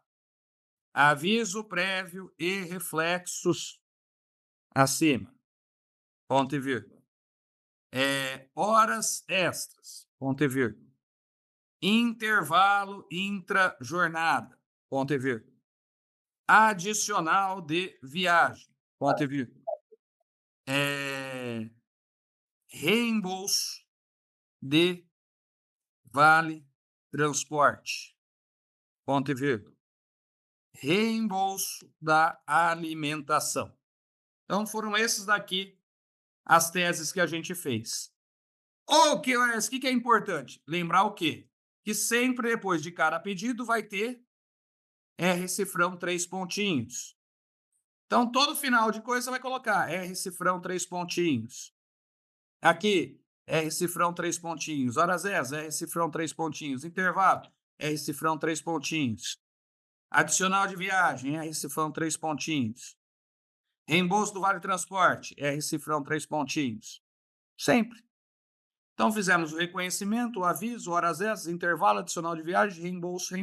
Aviso prévio e reflexos acima. Ponto e vírgula. Horas extras. Ponto e vírgula. Intervalo intra-jornada. Ponto e vírgula. Adicional de viagem. Ponto e vírgula. Reembolso de vale transporte. Ponto e vírgula. Reembolso da alimentação. Então, foram esses daqui as teses que a gente fez. O que é importante? Lembrar o quê? Que sempre depois de cada pedido vai ter R cifrão 3 pontinhos. Então, todo final de coisa você vai colocar R cifrão 3 pontinhos. Aqui, R cifrão 3 pontinhos. Horas extras, R cifrão 3 pontinhos. Intervalo, R cifrão 3 pontinhos. Adicional de viagem, R cifrão 3 pontinhos. Reembolso do vale transporte, R cifrão 3 pontinhos. Sempre. Então, fizemos o reconhecimento, o aviso, horas extras, intervalo, adicional de viagem, reembolso.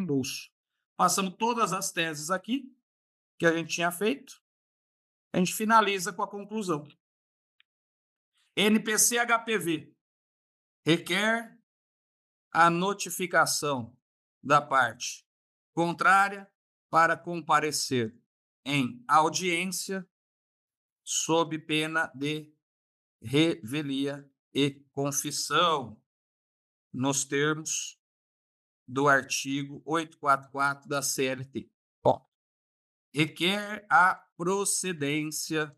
Passamos todas as teses aqui que a gente tinha feito. A gente finaliza com a conclusão. NPC-HPV requer a notificação da parte contrária para comparecer em audiência sob pena de revelia e confissão, nos termos do artigo 844 da CLT. Bom, requer a procedência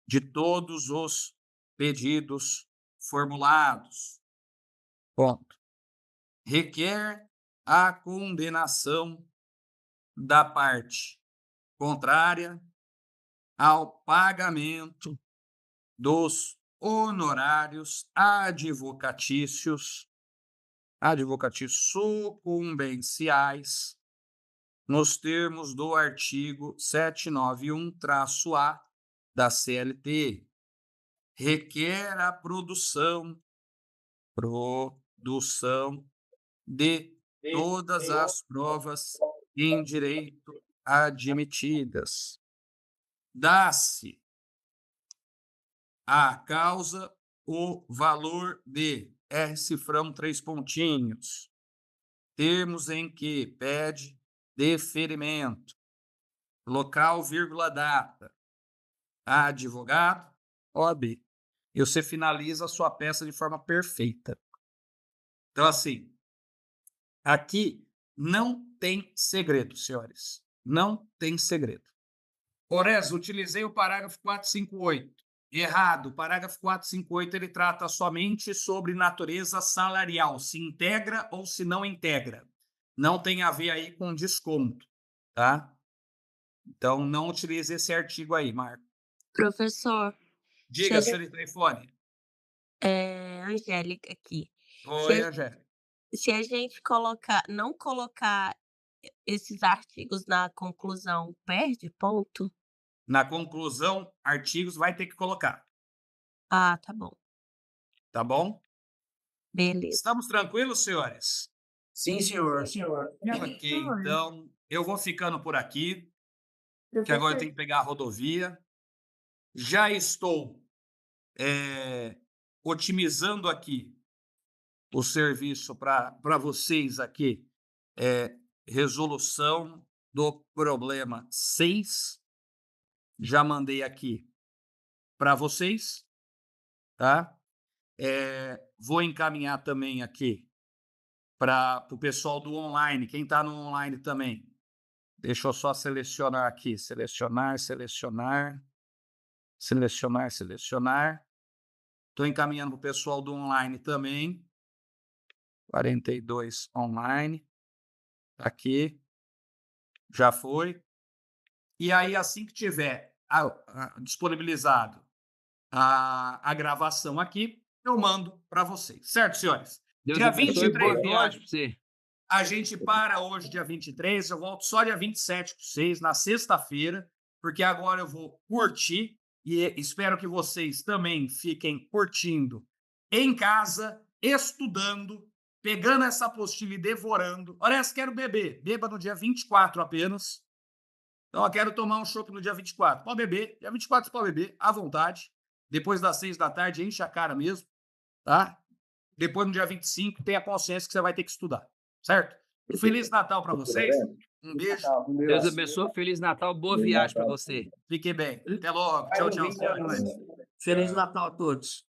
de todos os pedidos formulados. Ponto. Requer a condenação da parte contrária ao pagamento dos honorários advocatícios sucumbenciais nos termos do artigo 791-A da CLT. Requer a produção de todas as provas em direito admitidas. Dá-se à causa o valor de R cifrão 3 pontinhos, termos em que pede deferimento, local, vírgula, data, advogado, OAB. E você finaliza a sua peça de forma perfeita. Então, assim, aqui não tem segredo, senhores. Não tem segredo. Ores, utilizei o parágrafo 458. Errado. O parágrafo 458 ele trata somente sobre natureza salarial, se integra ou se não integra. Não tem a ver aí com desconto, tá? Então, não utilize esse artigo aí, Marco. Professor. Diga, senhor telefone. Angélica aqui. Oi, Angélica. Se a gente não colocar esses artigos na conclusão, perde ponto? Na conclusão, artigos vai ter que colocar. Ah, tá bom. Tá bom? Beleza. Estamos tranquilos, senhores? Sim, senhor. Ok, então eu vou ficando por aqui, que agora eu tenho que pegar a rodovia. Já estou otimizando aqui o serviço para vocês aqui. Resolução do problema 6. Já mandei aqui para vocês, tá? Vou encaminhar também aqui para o pessoal do online. Quem está no online também. Deixa eu só selecionar aqui. Selecionar. Estou encaminhando para o pessoal do online também. 42 online. Aqui. Já foi. E aí, assim que tiver disponibilizado a gravação aqui, eu mando para vocês. Certo, senhores? Deus Dia abençoe, 23 boa viagem pra você. a gente para hoje, dia 23. Eu volto só dia 27 com vocês, na sexta-feira, porque agora eu vou curtir e espero que vocês também fiquem curtindo em casa, estudando, pegando essa apostila e devorando. Olha, quero beber. Beba no dia 24 apenas. Então, eu quero tomar um chopp no dia 24. Pode beber. Dia 24 você pode beber, à vontade. Depois das 6 da tarde, enche a cara mesmo, tá? Depois, no dia 25, tenha consciência que você vai ter que estudar, certo? E Feliz Natal para vocês. Um beijo. Deus abençoe, Feliz Natal, boa viagem para você. Fique bem. Até logo. Tchau, tchau. Feliz Natal a todos.